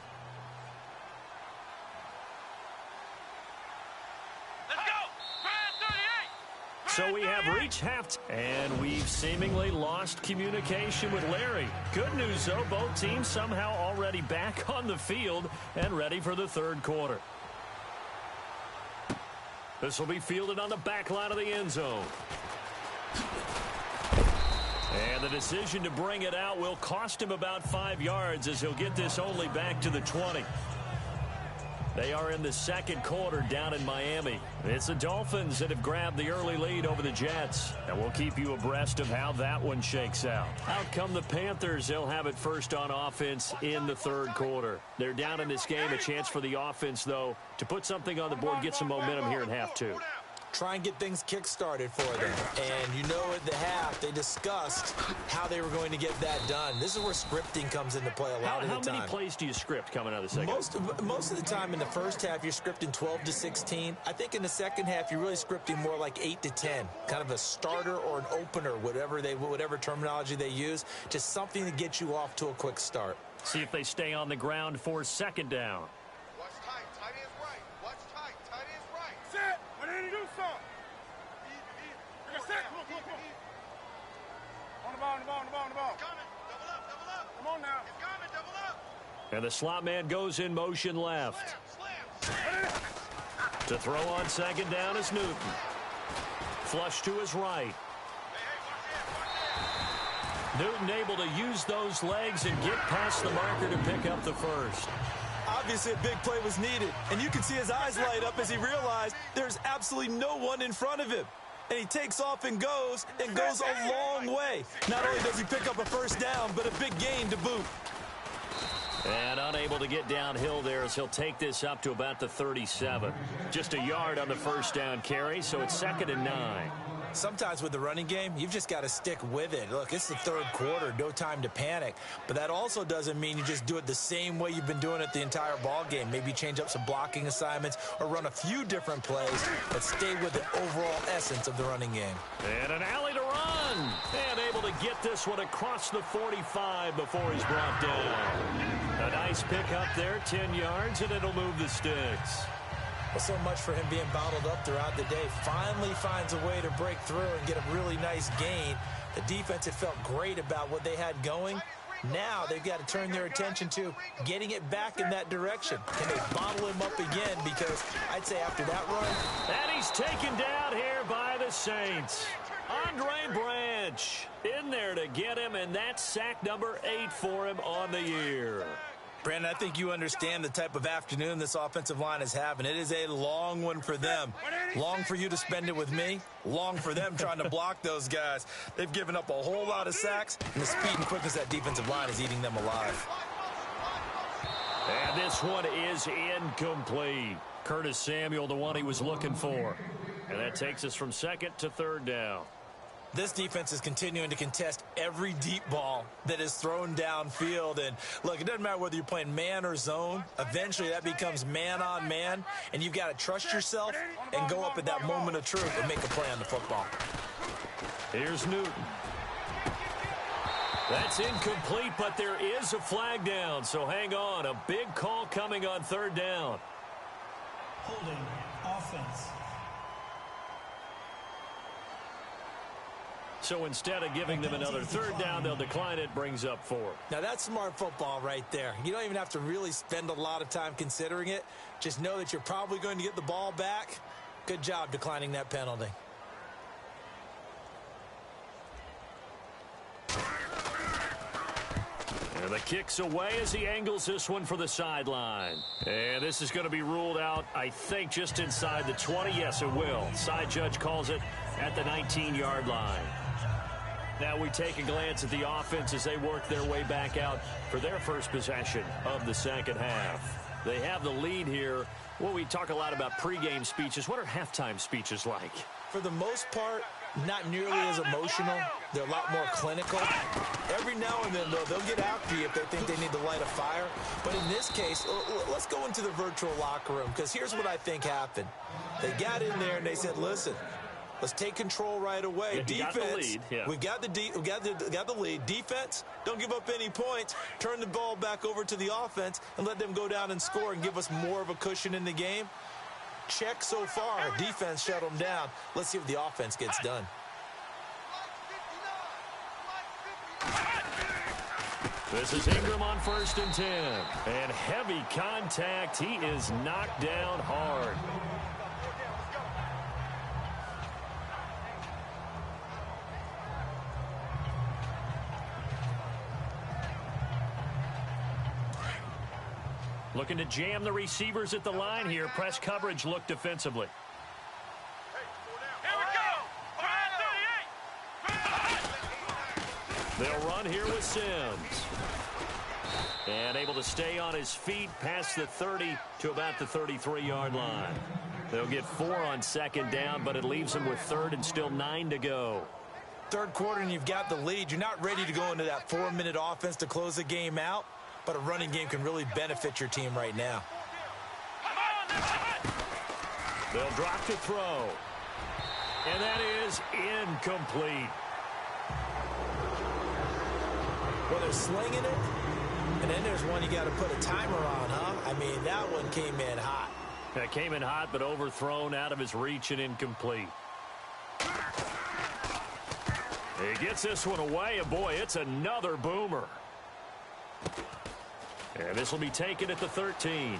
Speaker 2: So we have reached half, and we've seemingly lost communication with Larry. Good news, though, both teams somehow already back on the field and ready for the third quarter. This will be fielded on the back line of the end zone. And the decision to bring it out will cost him about 5 yards as he'll get this only back to the 20. They are in the second quarter down in Miami. It's the Dolphins that have grabbed the early lead over the Jets. And we'll keep you abreast of how that one shakes out. Out come the Panthers. They'll have it first on offense in the third quarter. They're down in this game. A chance for the offense, though, to put something on the board, get some momentum here in half 2.
Speaker 5: Try and get things kick-started for them. And you know at the half, they discussed how they were going to get that done. This is where scripting comes into play a lot of the time.
Speaker 2: How many plays do you script coming out of the second?
Speaker 5: Most of the time in the first half, you're scripting 12 to 16. I think in the second half, you're really scripting more like 8 to 10. Kind of a starter or an opener, whatever terminology they use. Just something to get you off to a quick start.
Speaker 2: See if they stay on the ground for second down.
Speaker 4: Watch tight. Tight is right. Watch tight. Tight is right. Set. We need to do something. You're set. Come on. On the ball. Coming. Double up. Come on now. It's coming. Double up.
Speaker 2: And the slot man goes in motion left.
Speaker 4: Slam.
Speaker 2: To throw on second down is Newton. Flush to his right. Newton able to use those legs and get past the marker to pick up the first.
Speaker 5: Obviously, a big play was needed, and you can see his eyes light up as he realized there's absolutely no one in front of him. And he takes off and goes a long way. Not only does he pick up a first down, but a big gain to boot.
Speaker 2: And unable to get downhill there as he'll take this up to about the 37. Just a yard on the first down carry, so it's 2nd and 9.
Speaker 5: Sometimes with the running game, you've just got to stick with it. Look, it's the third quarter, no time to panic. But that also doesn't mean you just do it the same way you've been doing it the entire ball game. Maybe change up some blocking assignments or run a few different plays, but stay with the overall essence of the running game.
Speaker 2: And an alley to run. And able to get this one across the 45 before he's brought down. A nice pick up there, 10 yards, and it'll move the sticks.
Speaker 5: Well, so much for him being bottled up throughout the day. Finally finds a way to break through and get a really nice gain. The defense had felt great about what they had going. Now they've got to turn their attention to getting it back in that direction. Can they bottle him up again? Because I'd say after that run.
Speaker 2: And he's taken down here by the Saints. Andre Branch in there to get him, and that's sack number 8 for him on the year.
Speaker 5: Brandon, I think you understand the type of afternoon this offensive line is having. It is a long one for them. Long for you to spend it with me. Long for them trying to block those guys. They've given up a whole lot of sacks, and the speed and quickness of that defensive line is eating them alive.
Speaker 2: And this one is incomplete. Curtis Samuel, the one he was looking for. And that takes us from second to third down.
Speaker 5: This defense is continuing to contest every deep ball that is thrown downfield. And, look, it doesn't matter whether you're playing man or zone. Eventually, that becomes man on man, and you've got to trust yourself and go up at that moment of truth and make a play on the football.
Speaker 2: Here's Newton. That's incomplete, but there is a flag down, so hang on. A big call coming on third down.
Speaker 6: Holding offense.
Speaker 2: So instead of giving them another third down, they'll decline it, brings up 4.
Speaker 3: Now, that's smart football right there. You don't even have to really spend a lot of time considering it. Just know that you're probably going to get the ball back. Good job declining that penalty.
Speaker 2: And the kick's away as he angles this one for the sideline. And this is going to be ruled out, I think, just inside the 20. Yes, it will. Side judge calls it at the 19-yard line. Now we take a glance at the offense as they work their way back out for their first possession of the second half. They have the lead here. Well, we talk a lot about pregame speeches. What are halftime speeches like?
Speaker 3: For the most part, not nearly as emotional. They're a lot more clinical. Every now and then, though, they'll get after you if they think they need to light a fire. But in this case, let's go into the virtual locker room, because here's what I think happened. They got in there and they said, listen, let's take control right away.
Speaker 2: Yeah,
Speaker 3: Defense,
Speaker 2: we
Speaker 3: got the lead. Defense, don't give up any points. Turn the ball back over to the offense and let them go down and score and give us more of a cushion in the game. Check so far. Defense shut them down. Let's see if the offense gets done.
Speaker 2: This is Ingram on 1st and 10. And heavy contact. He is knocked down hard. Looking to jam the receivers at the line here. Press coverage look defensively. They'll run here with Sims. And able to stay on his feet past the 30 to about the 33-yard line. They'll get 4 on second down, but it leaves them with 3rd and still 9 to go.
Speaker 3: Third quarter and you've got the lead. You're not ready to go into that 4-minute offense to close the game out. But a running game can really benefit your team right now.
Speaker 2: They'll drop to throw. And that is incomplete.
Speaker 3: Well, they're slinging it. And then there's one you got to put a timer on, huh? I mean, that one came in hot.
Speaker 2: That came in hot, but overthrown out of his reach and incomplete. He gets this one away, and boy, it's another boomer. And this will be taken at the 13.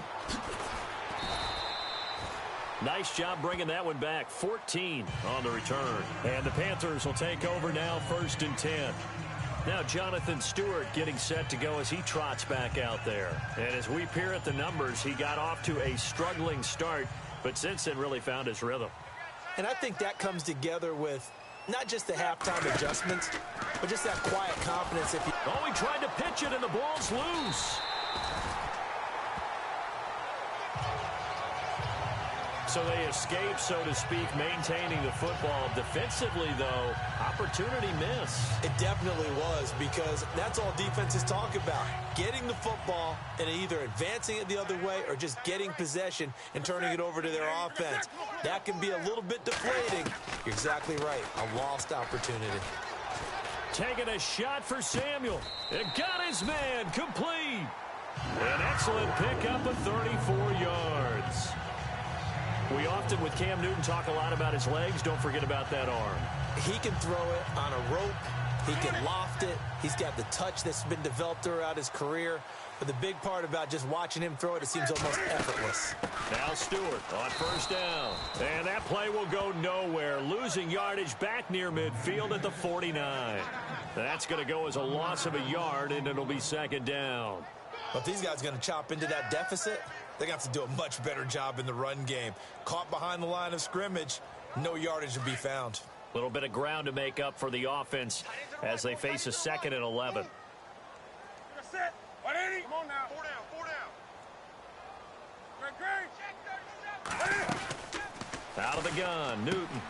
Speaker 2: Nice job bringing that one back. 14 on the return. And the Panthers will take over now, 1st and 10. Now Jonathan Stewart getting set to go as he trots back out there. And as we peer at the numbers, he got off to a struggling start, but since then really found his rhythm.
Speaker 3: And I think that comes together with not just the halftime adjustments, but just that quiet confidence.
Speaker 2: Oh, he tried to pitch it, and the ball's loose. So they escape, so to speak, maintaining the football. Defensively, though, opportunity miss.
Speaker 3: It definitely was, because that's all defenses talk about. Getting the football and either advancing it the other way or just getting possession and turning it over to their offense. That can be a little bit deflating. You're exactly right. A lost opportunity.
Speaker 2: Taking a shot for Samuel. It got his man complete. An excellent pickup of 34 yards. We often, with Cam Newton, talk a lot about his legs. Don't forget about that arm.
Speaker 3: He can throw it on a rope. He can loft it. He's got the touch that's been developed throughout his career. But the big part about just watching him throw it, it seems almost effortless.
Speaker 2: Now Stewart on 1st down. And that play will go nowhere. Losing yardage back near midfield at the 49. That's going to go as a loss of a yard, and it'll be 2nd down.
Speaker 5: But if these guys are going to chop into that deficit, they're going to have to do a much better job in the run game. Caught behind the line of scrimmage, no yardage to be found.
Speaker 2: A little bit of ground to make up for the offense as they face a 2nd and 11.
Speaker 4: Set. 180. Come on now. 4 down. 4 down. Great.
Speaker 2: Out of the gun, Newton.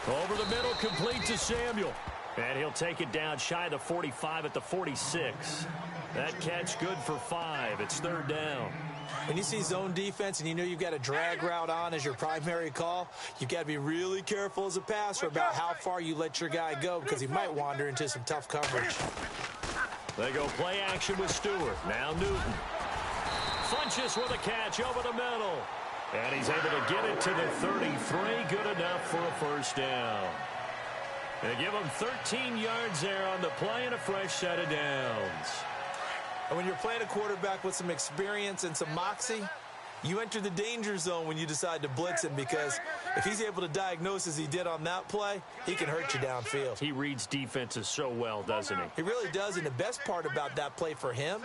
Speaker 2: Over the middle, complete to Samuel. And he'll take it down shy of the 45 at the 46. That catch good for 5. It's 3rd down.
Speaker 3: When you see zone defense and you know you've got a drag route on as your primary call, you've got to be really careful as a passer about how far you let your guy go because he might wander into some tough coverage.
Speaker 2: They go play action with Stewart. Now Newton. Funches with a catch over the middle. And he's able to get it to the 33. Good enough for a 1st down. They give him 13 yards there on the play and a fresh set of downs.
Speaker 3: And when you're playing a quarterback with some experience and some moxie, you enter the danger zone when you decide to blitz him because if he's able to diagnose as he did on that play, he can hurt you downfield.
Speaker 2: He reads defenses so well, doesn't he?
Speaker 3: He really does, and the best part about that play for him,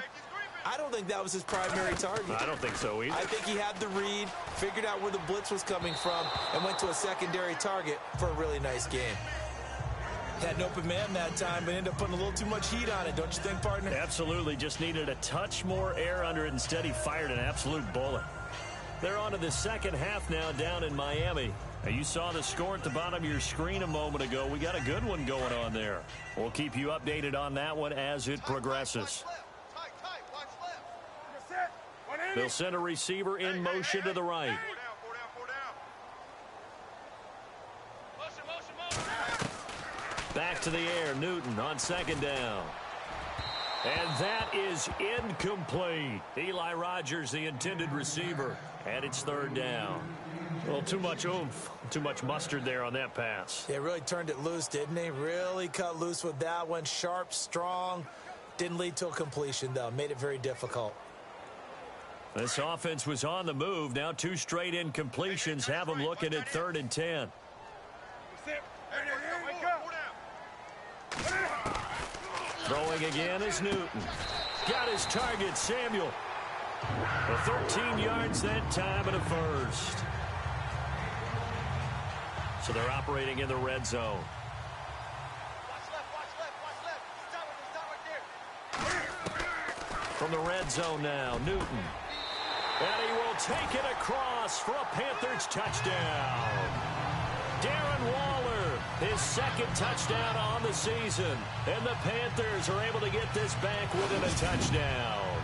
Speaker 3: I don't think that was his primary target.
Speaker 2: I don't think so either.
Speaker 3: I think he had the read, figured out where the blitz was coming from, and went to a secondary target for a really nice game.
Speaker 5: Had an open man that time, but ended up putting a little too much heat on it, don't you think, partner?
Speaker 2: Absolutely. Just needed a touch more air under it. Instead, he fired an absolute bullet. They're on to the 2nd half now down in Miami. Now, you saw the score at the bottom of your screen a moment ago. We got a good one going on there. We'll keep you updated on that one as it progresses. They'll send a receiver in motion to the right. Back to the air, Newton on 2nd down. And that is incomplete. Eli Rogers, the intended receiver, and it's 3rd down. Well, too much oomph, too much mustard there on that pass.
Speaker 3: Yeah, really turned it loose, didn't he? Really cut loose with that one. Sharp, strong. Didn't lead to a completion, though. Made it very difficult.
Speaker 2: This offense was on the move. Now 2 straight incompletions have them looking at 3rd and 10. Throwing again is Newton. Got his target, Samuel. 13 yards that time and a 1st. So they're operating in the red zone. From the red zone now, Newton. And he will take it across for a Panthers touchdown. Darren Waller, his 2nd touchdown on the season. And the Panthers are able to get this back within a touchdown.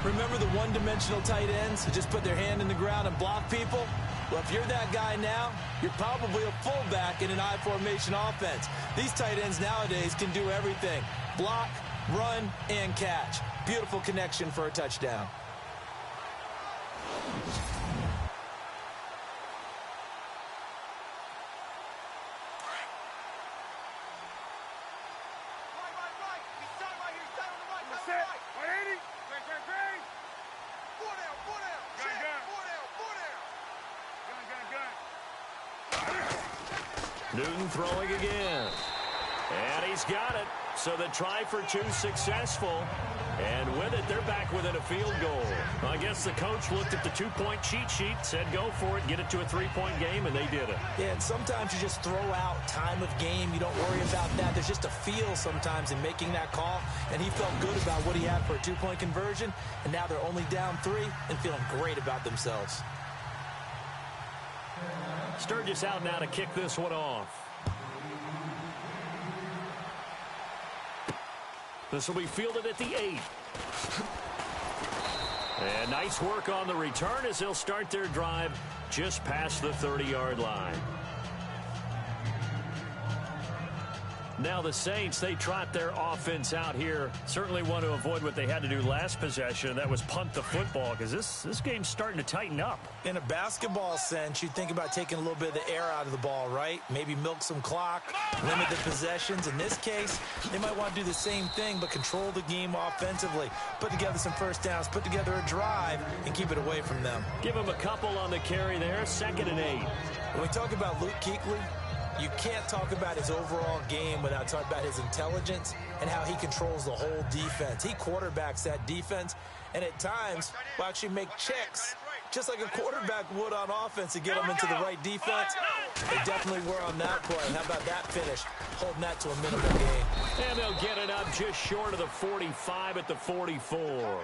Speaker 3: Remember the one-dimensional tight ends who just put their hand in the ground and block people? Well, if you're that guy now, you're probably a fullback in an I-formation offense. These tight ends nowadays can do everything. Block, run, and catch. Beautiful connection for a touchdown.
Speaker 2: Newton throwing again. And he's got it. So the try for 2 successful. And with it, they're back within a field goal. I guess the coach looked at the 2-point cheat sheet, said go for it, get it to a 3-point game, and they did it.
Speaker 3: Yeah, and sometimes you just throw out time of game. You don't worry about that. There's just a feel sometimes in making that call. And he felt good about what he had for a 2-point conversion. And now they're only down 3 and feeling great about themselves.
Speaker 2: Sturgis out now to kick this one off. This will be fielded at the 8. And nice work on the return as they'll start their drive just past the 30-yard line. Now the Saints, they trot their offense out here. Certainly want to avoid what they had to do last possession. That was punt the football because this game's starting to tighten up.
Speaker 3: In a basketball sense, you think about taking a little bit of the air out of the ball, right? Maybe milk some clock, limit the possessions. In this case, they might want to do the same thing but control the game offensively. Put together some first downs, put together a drive, and keep it away from them.
Speaker 2: Give them a couple on the carry there, 2nd and 8.
Speaker 3: When we talk about Luke Kuechly, You can't talk about his overall game without talking about his intelligence and how he controls the whole defense. He quarterbacks that defense, and at times will actually make checks, just like a quarterback would on offense, to get them into the right defense. They definitely were on that play. How about that finish? Holding that to a minimal gain.
Speaker 2: And they'll get it up just short of the 45 at the 44.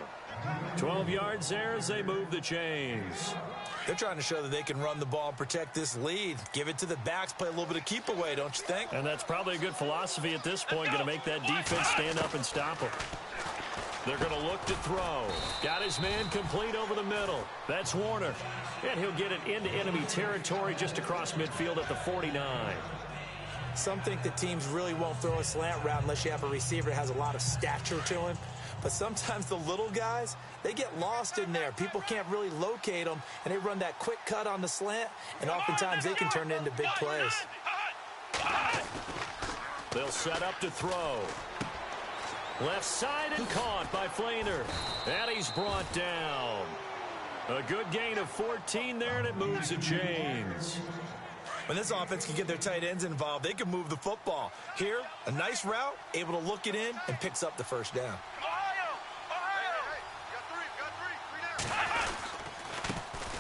Speaker 2: 12 yards there as they move the chains.
Speaker 5: They're trying to show that they can run the ball and protect this lead. Give it to the backs, play a little bit of keep away, don't you think?
Speaker 2: And that's probably a good philosophy at this point, going to make that defense stand up and stop them. They're going to look to throw. Got his man complete over the middle. That's Warner. And he'll get it into enemy territory just across midfield at the 49.
Speaker 3: Some think that teams really won't throw a slant route unless you have a receiver that has a lot of stature to him. But sometimes the little guys, they get lost in there. People can't really locate them, and they run that quick cut on the slant, and oftentimes they can turn it into big plays.
Speaker 2: They'll set up to throw. Left side and caught by Flainer. And he's brought down. A good gain of 14 there, and it moves the chains.
Speaker 5: When this offense can get their tight ends involved, they can move the football. Here, a nice route, able to look it in, and picks up the first down.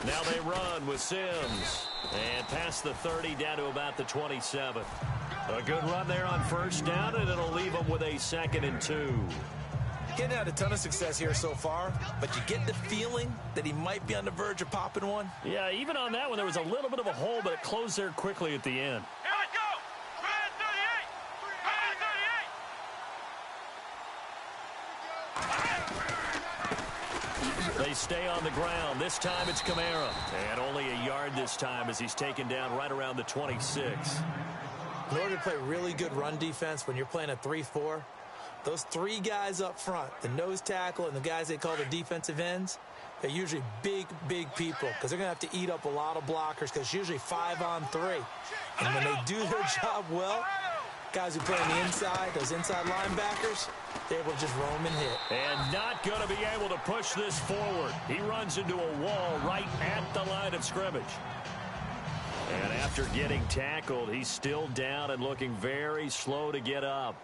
Speaker 2: Now they run with Sims. And past the 30 down to about the 27. A good run there on first down, and it'll leave them with a 2nd and 2.
Speaker 5: Getting had a ton of success here so far, but you get the feeling that he might be on the verge of popping one.
Speaker 2: Yeah, even on that one, there was a little bit of a hole, but it closed there quickly at the end.
Speaker 4: Here we go! 38!
Speaker 2: They stay on the ground. This time it's Kamara. And only a yard this time as he's taken down right around the 26.
Speaker 3: In order to play really good run defense when you're playing a 3-4, those three guys up front, the nose tackle and the guys they call the defensive ends, they're usually big, big people because they're going to have to eat up a lot of blockers because it's usually 5-on-3. And when they do their job well, guys who play on the inside, those inside linebackers, they're able to just roam and hit.
Speaker 2: And not going to be able to push this forward. He runs into a wall right at the line of scrimmage. And after getting tackled, he's still down and looking very slow to get up.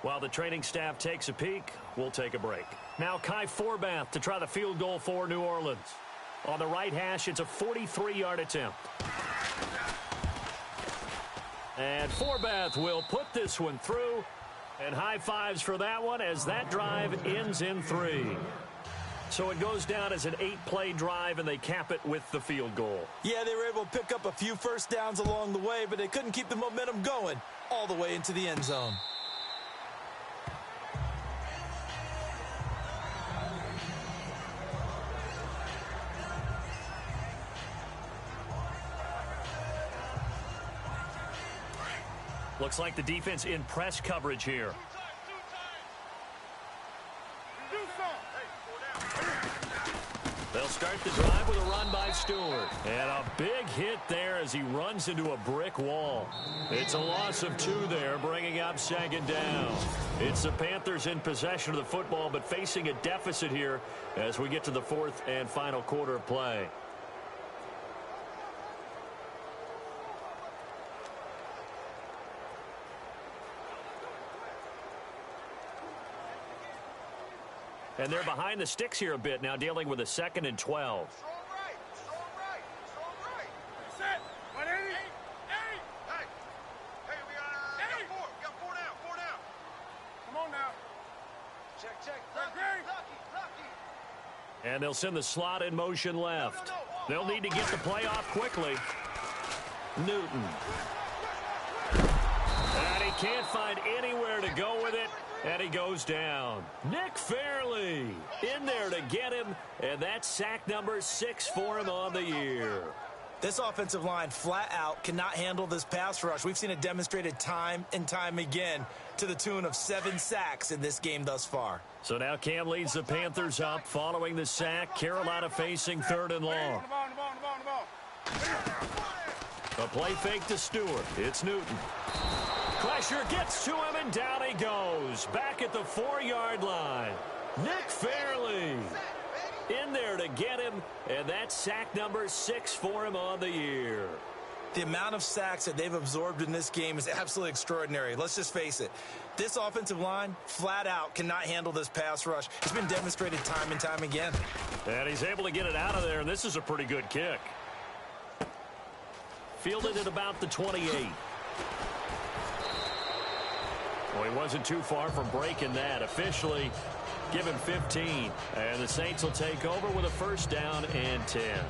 Speaker 2: While the training staff takes a peek, we'll take a break. Now Kai Forbath to try the field goal for New Orleans. On the right hash, it's a 43-yard attempt. And Forbath will put this one through. And high fives for that one as that drive ends in 3. So it goes down as an 8-play drive, and they cap it with the field goal.
Speaker 5: Yeah, they were able to pick up a few first downs along the way, but they couldn't keep the momentum going all the way into the end zone.
Speaker 2: Looks like the defense in press coverage here. They'll start the drive with a run by Stewart. And a big hit there as he runs into a brick wall. It's a loss of 2 there, bringing up 2nd down. It's the Panthers in possession of the football, but facing a deficit here as we get to the 4th and final quarter of play. And they're behind the sticks here a bit now, dealing with a 2nd and 12.
Speaker 4: Strong right, strong right, strong right. Set. 180. Hey, we got 4 down, 4 down. Come on now. Check. Lucky.
Speaker 2: And they'll send the slot in motion left. They'll need to get the play off quickly. Newton. And he can't find anywhere to go with it. And he goes down. Nick Fairley in there to get him. And that's sack number 6 for him on the year.
Speaker 5: This offensive line flat out cannot handle this pass rush. We've seen it demonstrated time and time again to the tune of 7 sacks in this game thus far.
Speaker 2: So now Cam leads the Panthers up following the sack. Carolina facing 3rd and long. A play fake to Stewart. It's Newton. Pressure gets to him, and down he goes. Back at the 4-yard line. Nick Fairley in there to get him, and that's sack number 6 for him on the year.
Speaker 5: The amount of sacks that they've absorbed in this game is absolutely extraordinary. Let's just face it. This offensive line, flat out, cannot handle this pass rush. It's been demonstrated time and time again.
Speaker 2: And he's able to get it out of there, and this is a pretty good kick. Fielded at about the 28. Well, he wasn't too far from breaking that. Officially, give him 15. And the Saints will take over with a first down and 10.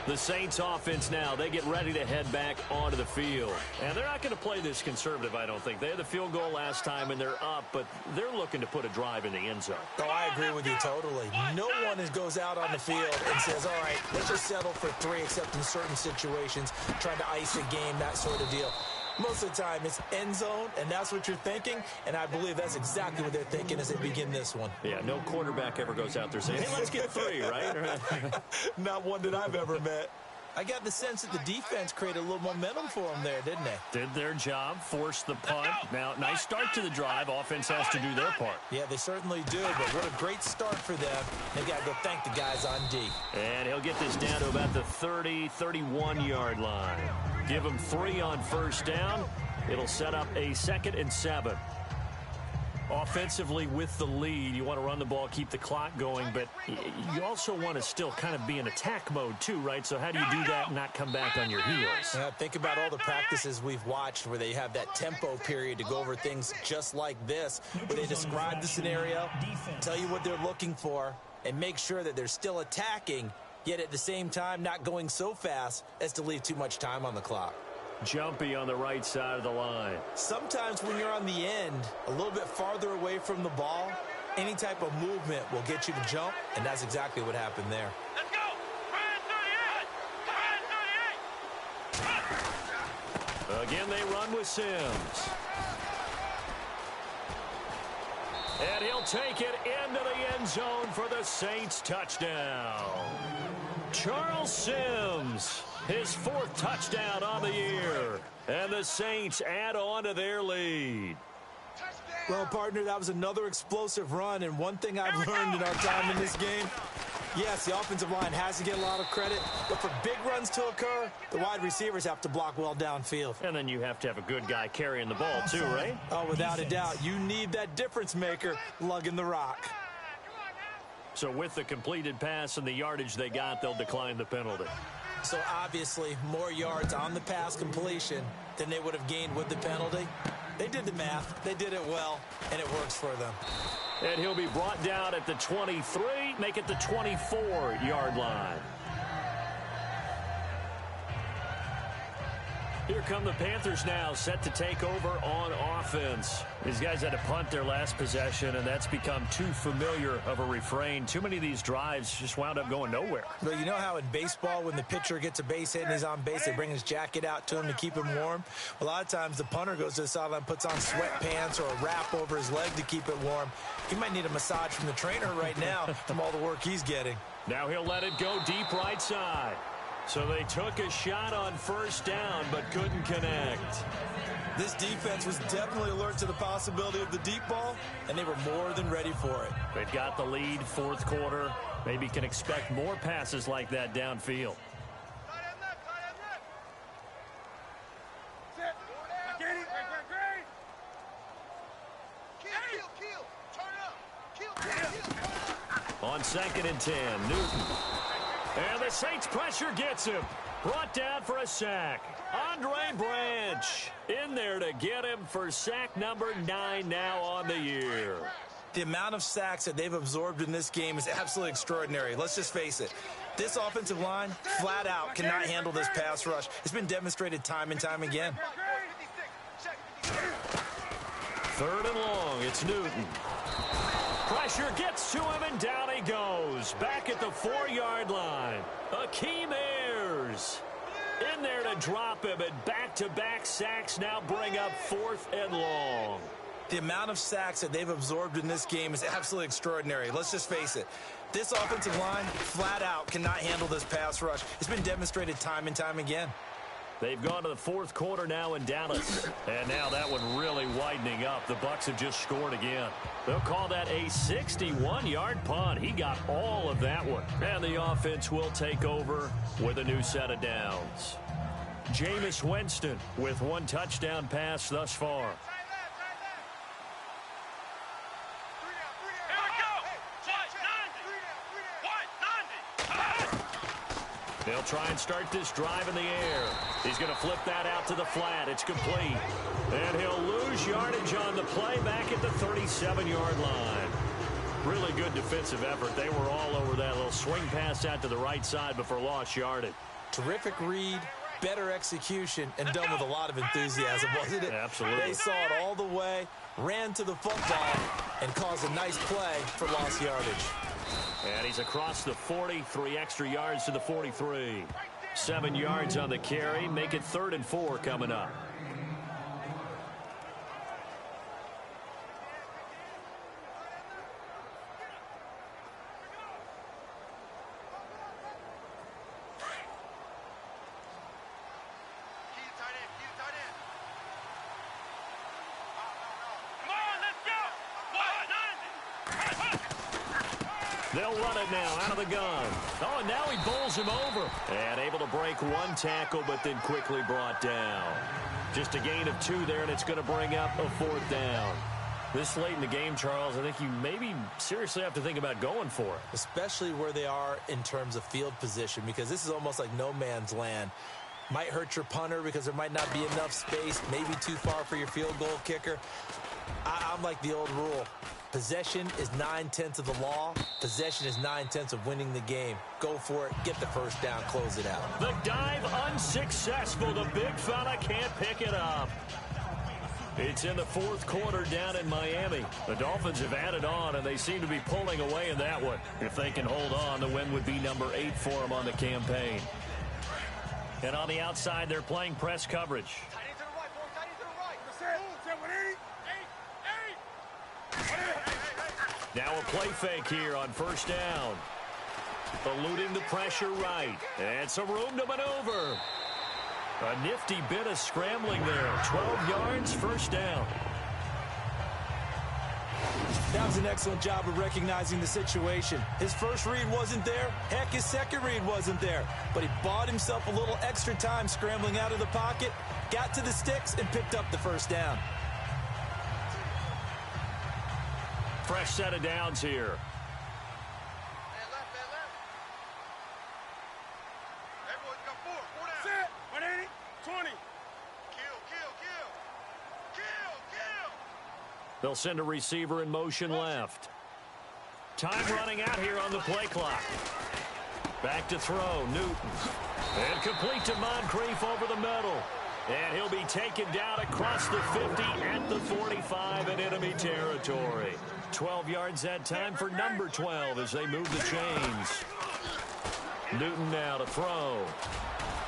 Speaker 2: The Saints offense now, they get ready to head back onto the field. And they're not going to play this conservative, I don't think. They had the field goal last time, and they're up, but they're looking to put a drive in the end zone.
Speaker 3: Oh, I agree with you totally. No one goes out on the field and says, all right, let's just settle for 3, except in certain situations, trying to ice a game, that sort of deal. Most of the time, it's end zone, and that's what you're thinking, and I believe that's exactly what they're thinking as they begin this one.
Speaker 2: Yeah, no quarterback ever goes out there saying, hey, let's get 3, right?
Speaker 3: Not one that I've ever met. I got the sense that the defense created a little momentum for them there, didn't they?
Speaker 2: Did their job, forced the punt. Now, nice start to the drive. Offense has to do their part.
Speaker 3: Yeah, they certainly do, but what a great start for them. They've got to go thank the guys on D.
Speaker 2: And he'll get this down to about the 30, 31-yard line. Give him 3 on first down. It'll set up a 2nd and 7. Offensively with the lead, you want to run the ball, keep the clock going, but you also want to still kind of be in attack mode too, right? So how do you do that and not come back on your heels?
Speaker 3: Yeah, think about all the practices we've watched where they have that tempo period to go over things just like this, where they describe the scenario, tell you what they're looking for, and make sure that they're still attacking, yet at the same time not going so fast as to leave too much time on the clock.
Speaker 2: Jumpy on the right side of the line.
Speaker 3: Sometimes when you're on the end, a little bit farther away from the ball, any type of movement will get you to jump, and that's exactly what happened there.
Speaker 4: Let's go! Ryan 38!
Speaker 2: Again, they run with Sims. And he'll take it into the end zone for the Saints touchdown. Charles Sims, his 4th touchdown on the year. And the Saints add on to their lead.
Speaker 3: Well, partner, that was another explosive run, and one thing I've learned in our time in this game, yes, the offensive line has to get a lot of credit, but for big runs to occur, the wide receivers have to block well downfield.
Speaker 2: And then you have to have a good guy carrying the ball too, right?
Speaker 3: Oh, without a doubt. You need that difference maker lugging the rock.
Speaker 2: So with the completed pass and the yardage they got, they'll decline the penalty.
Speaker 3: So obviously, more yards on the pass completion than they would have gained with the penalty. They did the math. They did it well, and it works for them.
Speaker 2: And he'll be brought down at the 23, make it the 24-yard line. Here come the Panthers now, set to take over on offense. These guys had to punt their last possession, and that's become too familiar of a refrain. Too many of these drives just wound up going nowhere.
Speaker 3: But you know how in baseball, when the pitcher gets a base hit and he's on base, they bring his jacket out to him to keep him warm? A lot of times the punter goes to the sideline, puts on sweatpants or a wrap over his leg to keep it warm. He might need a massage from the trainer right now from all the work he's getting.
Speaker 2: Now he'll let it go deep right side. So they took a shot on first down, but couldn't connect.
Speaker 5: This defense was definitely alert to the possibility of the deep ball, and they were more than ready for it.
Speaker 2: They've got the lead, 4th quarter. Maybe can expect more passes like that downfield. On 2nd and 10, Newton. And the Saints pressure gets him. Brought down for a sack. Andre Branch in there to get him for sack number 9 now on the year.
Speaker 5: The amount of sacks that they've absorbed in this game is absolutely extraordinary. Let's just face it. This offensive line, flat out, cannot handle this pass rush. It's been demonstrated time and time again.
Speaker 2: 3rd and long, it's Newton. Pressure gets to him, and down he goes. Back at the 4-yard line. Akeem Ayers in there to drop him, and back-to-back sacks now bring up 4th and long.
Speaker 5: The amount of sacks that they've absorbed in this game is absolutely extraordinary. Let's just face it. This offensive line, flat out, cannot handle this pass rush. It's been demonstrated time and time again.
Speaker 2: They've gone to the 4th quarter now in Dallas. And now that one really widening up. The Bucs have just scored again. They'll call that a 61-yard punt. He got all of that one. And the offense will take over with a new set of downs. Jameis Winston with 1 touchdown pass thus far. They'll try and start this drive in the air. He's going to flip that out to the flat. It's complete. And he'll lose yardage on the play back at the 37-yard line. Really good defensive effort. They were all over that little swing pass out to the right side before lost yardage.
Speaker 3: Terrific read, better execution, and done with a lot of enthusiasm, wasn't it?
Speaker 2: Absolutely.
Speaker 3: They saw it all the way, ran to the football, and caused a nice play for lost yardage.
Speaker 2: And he's across the 40, 3 extra yards to the 43. 7 yards on the carry, make it 3rd and 4 coming up. They'll run it now out of the gun. Oh, and now he bowls him over. And able to break 1 tackle, but then quickly brought down. Just a gain of 2 there, and it's going to bring up a 4th down. This late in the game, Charles, I think you maybe seriously have to think about going for it.
Speaker 3: Especially where they are in terms of field position, because this is almost like no man's land. Might hurt your punter because there might not be enough space, maybe too far for your field goal kicker. I'm like the old rule. Possession is 9/10 of the law. Possession is 9/10 of winning the game. Go for it. Get the first down. Close it out.
Speaker 2: The dive unsuccessful. The big fella can't pick it up. It's in the 4th quarter down in Miami. The Dolphins have added on, and they seem to be pulling away in that one. If they can hold on, the win would be number 8 for them on the campaign. And on the outside, they're playing press coverage. Now a play fake here on 1st down. Eluding the pressure right. And some room to maneuver. A nifty bit of scrambling there. 12 yards, 1st down.
Speaker 3: That was an excellent job of recognizing the situation. His first read wasn't there. Heck, his second read wasn't there. But he bought himself a little extra time scrambling out of the pocket, got to the sticks, and picked up the 1st down.
Speaker 2: Fresh set of downs here.
Speaker 4: Man left. Everyone got 4 down. Set. 180. 20. Kill.
Speaker 2: They'll send a receiver in motion left. Time running out here on the play clock. Back to throw, Newton. And complete to Moncrief over the middle. And he'll be taken down across the 50 at the 45 in enemy territory. 12 yards that time for number 12 as they move the chains. Newton now to throw.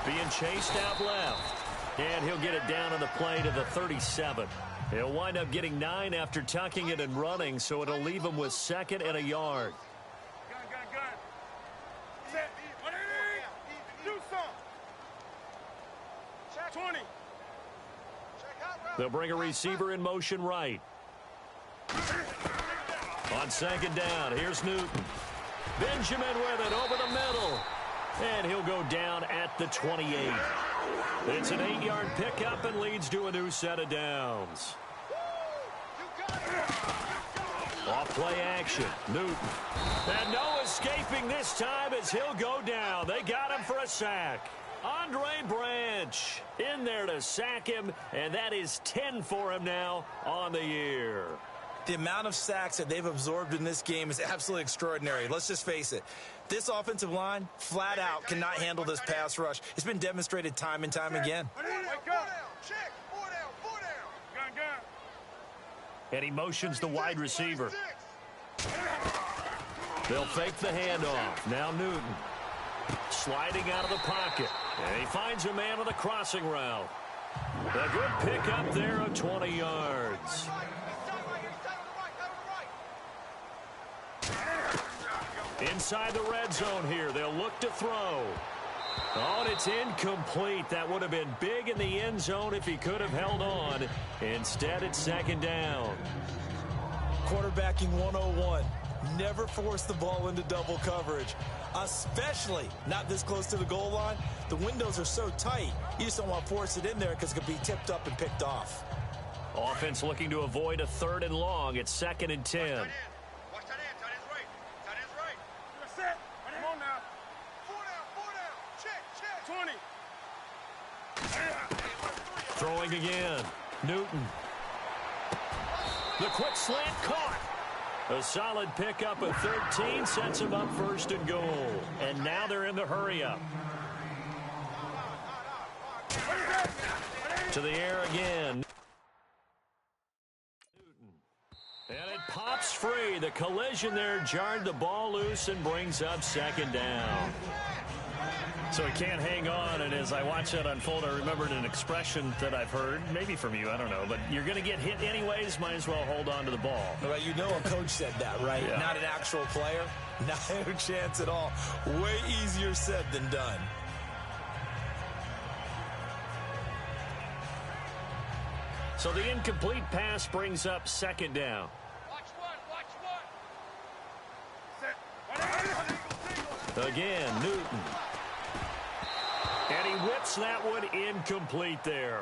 Speaker 2: Being chased out left. And he'll get it down on the play to the 37. He'll wind up getting 9 after tucking it and running, so it'll leave him with 2nd and a yard.
Speaker 4: Gun. Set. 180. Do some. 20.
Speaker 2: They'll bring a receiver in motion right. On 2nd down, here's Newton. Benjamin with it over the middle. And he'll go down at the 28. It's an 8-yard pickup and leads to a new set of downs. Off play action, Newton. And no escaping this time as he'll go down. They got him for a sack. Andre Branch in there to sack him, and that is 10 for him now on the year.
Speaker 5: The amount of sacks that they've absorbed in this game is absolutely extraordinary. Let's just face it. This offensive line, flat out, cannot handle this pass rush. It's been demonstrated time and time again.
Speaker 2: And he motions the wide receiver. They'll fake the handoff. Now Newton sliding out of the pocket. And he finds a man on the crossing route. A good pickup there of 20 yards. Inside the red zone here. They'll look to throw. Oh, and it's incomplete. That would have been big in the end zone if he could have held on. Instead, it's 2nd down.
Speaker 5: Quarterbacking 101. Never force the ball into double coverage, especially not this close to the goal line. The windows are so tight, you just don't want to force it in there because it could be tipped up and picked off.
Speaker 2: Offense looking to avoid a 3rd and long. It's 2nd and 10.
Speaker 4: Watch that end. Tight end's right. Tight end's right. You're set. Come on now. 4 down. Check. 20.
Speaker 2: Throwing again. Newton. The quick slant caught. A solid pickup of 13 sets him up 1st and goal. And now they're in the hurry-up. To the air again. And it pops free. The collision there jarred the ball loose and brings up 2nd down.
Speaker 7: So he can't hang on, and as I watch that unfold, I remembered an expression that I've heard, maybe from you, I don't know, but you're going to get hit anyways, might as well hold on to the ball.
Speaker 5: Well, you know a coach said that, right?
Speaker 7: Yeah. Not
Speaker 5: an actual player. Not a chance at all. Way easier said than done.
Speaker 2: So the incomplete pass brings up 2nd down.
Speaker 4: Watch one. Set.
Speaker 2: Again, Newton. And he whips that one incomplete there.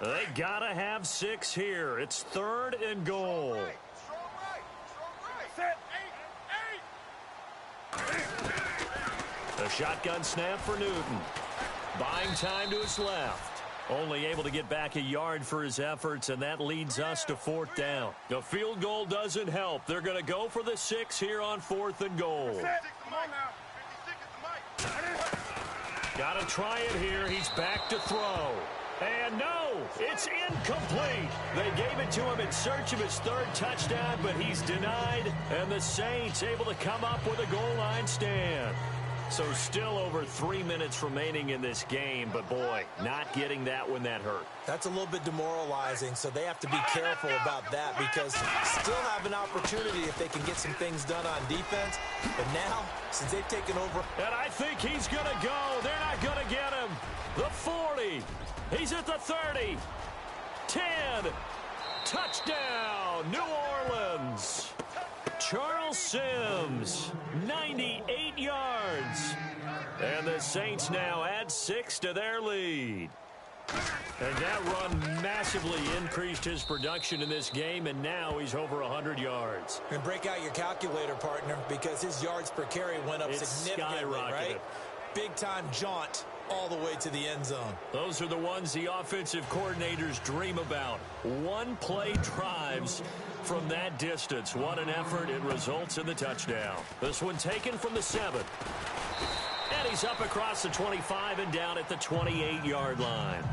Speaker 2: They gotta have 6 here. It's 3rd and goal.
Speaker 4: Strong right. Set. 8.
Speaker 2: A shotgun snap for Newton. Buying time to his left. Only able to get back a yard for his efforts, and that leads us to 4th down. The field goal doesn't help. They're going to go for the 6 here on 4th and goal.
Speaker 4: Come on now. 56 is the mic.
Speaker 2: Got to try it here. He's back to throw. And no, it's incomplete. They gave it to him in search of his 3rd touchdown, but he's denied, and the Saints able to come up with a goal line stand. So still over 3 minutes remaining in this game, but boy, not getting that when that hurt.
Speaker 3: That's a little bit demoralizing, so they have to be careful about that because still have an opportunity if they can get some things done on defense. But now, since they've taken over.
Speaker 2: And I think he's going to go. They're not going to get him. The 40. He's at the 30. 10. Touchdown, New Orleans. Charles Sims, 98 yards. And the Saints now add 6 to their lead. And that run massively increased his production in this game, and now he's over 100 yards.
Speaker 3: And break out your calculator, partner, because his yards per carry went up significantly, right? Big-time jaunt all the way to the end zone.
Speaker 2: Those are the ones the offensive coordinators dream about. One-play drives from that distance. What an effort. It results in the touchdown. This one taken from the 7. And he's up across the 25 and down at the 28-yard line.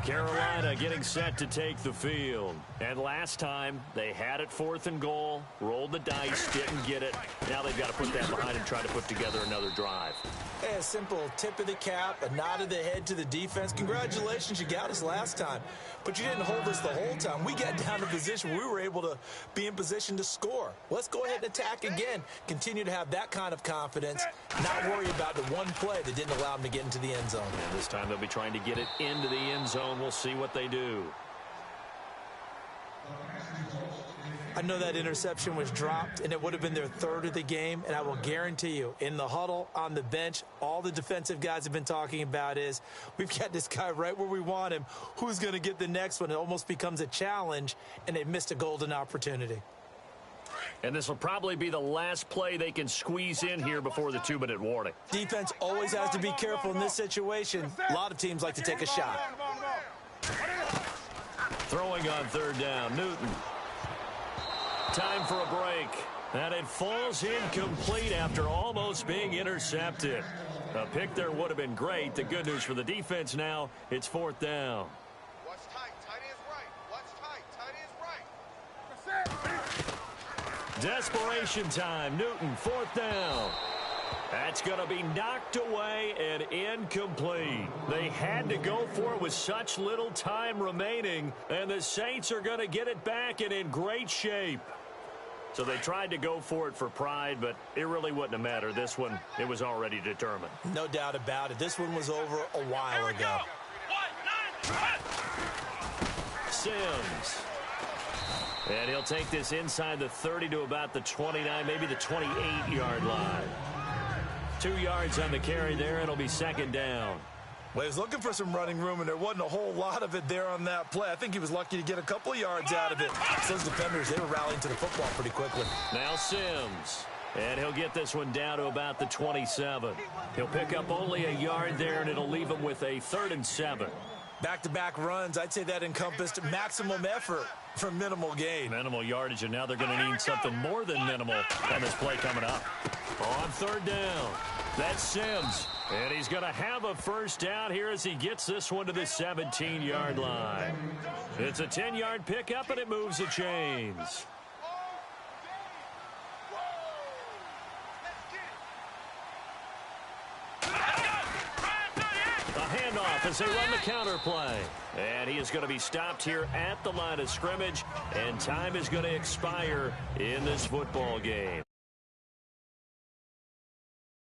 Speaker 2: Carolina getting set to take the field. And last time, they had it 4th and goal, rolled the dice, didn't get it. Now they've got to put that behind and try to put together another drive.
Speaker 3: Hey, a simple tip of the cap, a nod of the head to the defense. Congratulations, you got us last time. But you didn't hold us the whole time. We got down to position where we were able to be in position to score. Let's go ahead and attack again. Continue to have that kind of confidence. Not worry about the one play that didn't allow them to get into the end zone.
Speaker 2: And this time they'll be trying to get it into the end zone. We'll see what they do.
Speaker 3: I know that interception was dropped, and it would have been their 3rd of the game, and I will guarantee you, in the huddle, on the bench, all the defensive guys have been talking about is, we've got this guy right where we want him. Who's going to get the next one? It almost becomes a challenge, and they missed a golden opportunity.
Speaker 2: And this will probably be the last play they can squeeze in here before the 2-minute warning.
Speaker 3: Defense always has to be careful in this situation. A lot of teams like to take a shot.
Speaker 2: Throwing on 3rd down, Newton. Time for a break. And it falls incomplete after almost being intercepted. A pick there would have been great. The good news for the defense now, it's 4th down.
Speaker 4: Watch tight. Tight end's right. Watch tight. Tight end's right.
Speaker 2: Desperation time. Newton, 4th down. That's going to be knocked away and incomplete. They had to go for it with such little time remaining, and the Saints are going to get it back and in great shape. So they tried to go for it for pride, but it really wouldn't have mattered. This one, it was already determined.
Speaker 3: No doubt about it. This one was over a while ago.
Speaker 2: Sims. And he'll take this inside the 30 to about the 29, maybe the 28-yard line. 2 yards on the carry there. It'll be second down.
Speaker 5: Well, he was looking for some running room, and there wasn't a whole lot of it there on that play. I think he was lucky to get a couple of yards out of it. So those defenders, they were rallying to the football pretty quickly.
Speaker 2: Now Sims. And he'll get this one down to about the 27. He'll pick up only a yard there, and it'll leave him with a 3rd and 7.
Speaker 5: Back-to-back runs, I'd say that encompassed maximum effort for minimal gain.
Speaker 2: Minimal yardage, and now they're going to need something more than minimal on this play coming up. On 3rd down, that's Sims. And he's going to have a first down here as he gets this one to the 17-yard line. It's a 10-yard pickup, and it moves the chains. Handoff as they run the counter play. And he is going to be stopped here at the line of scrimmage, and time is going to expire in this football game.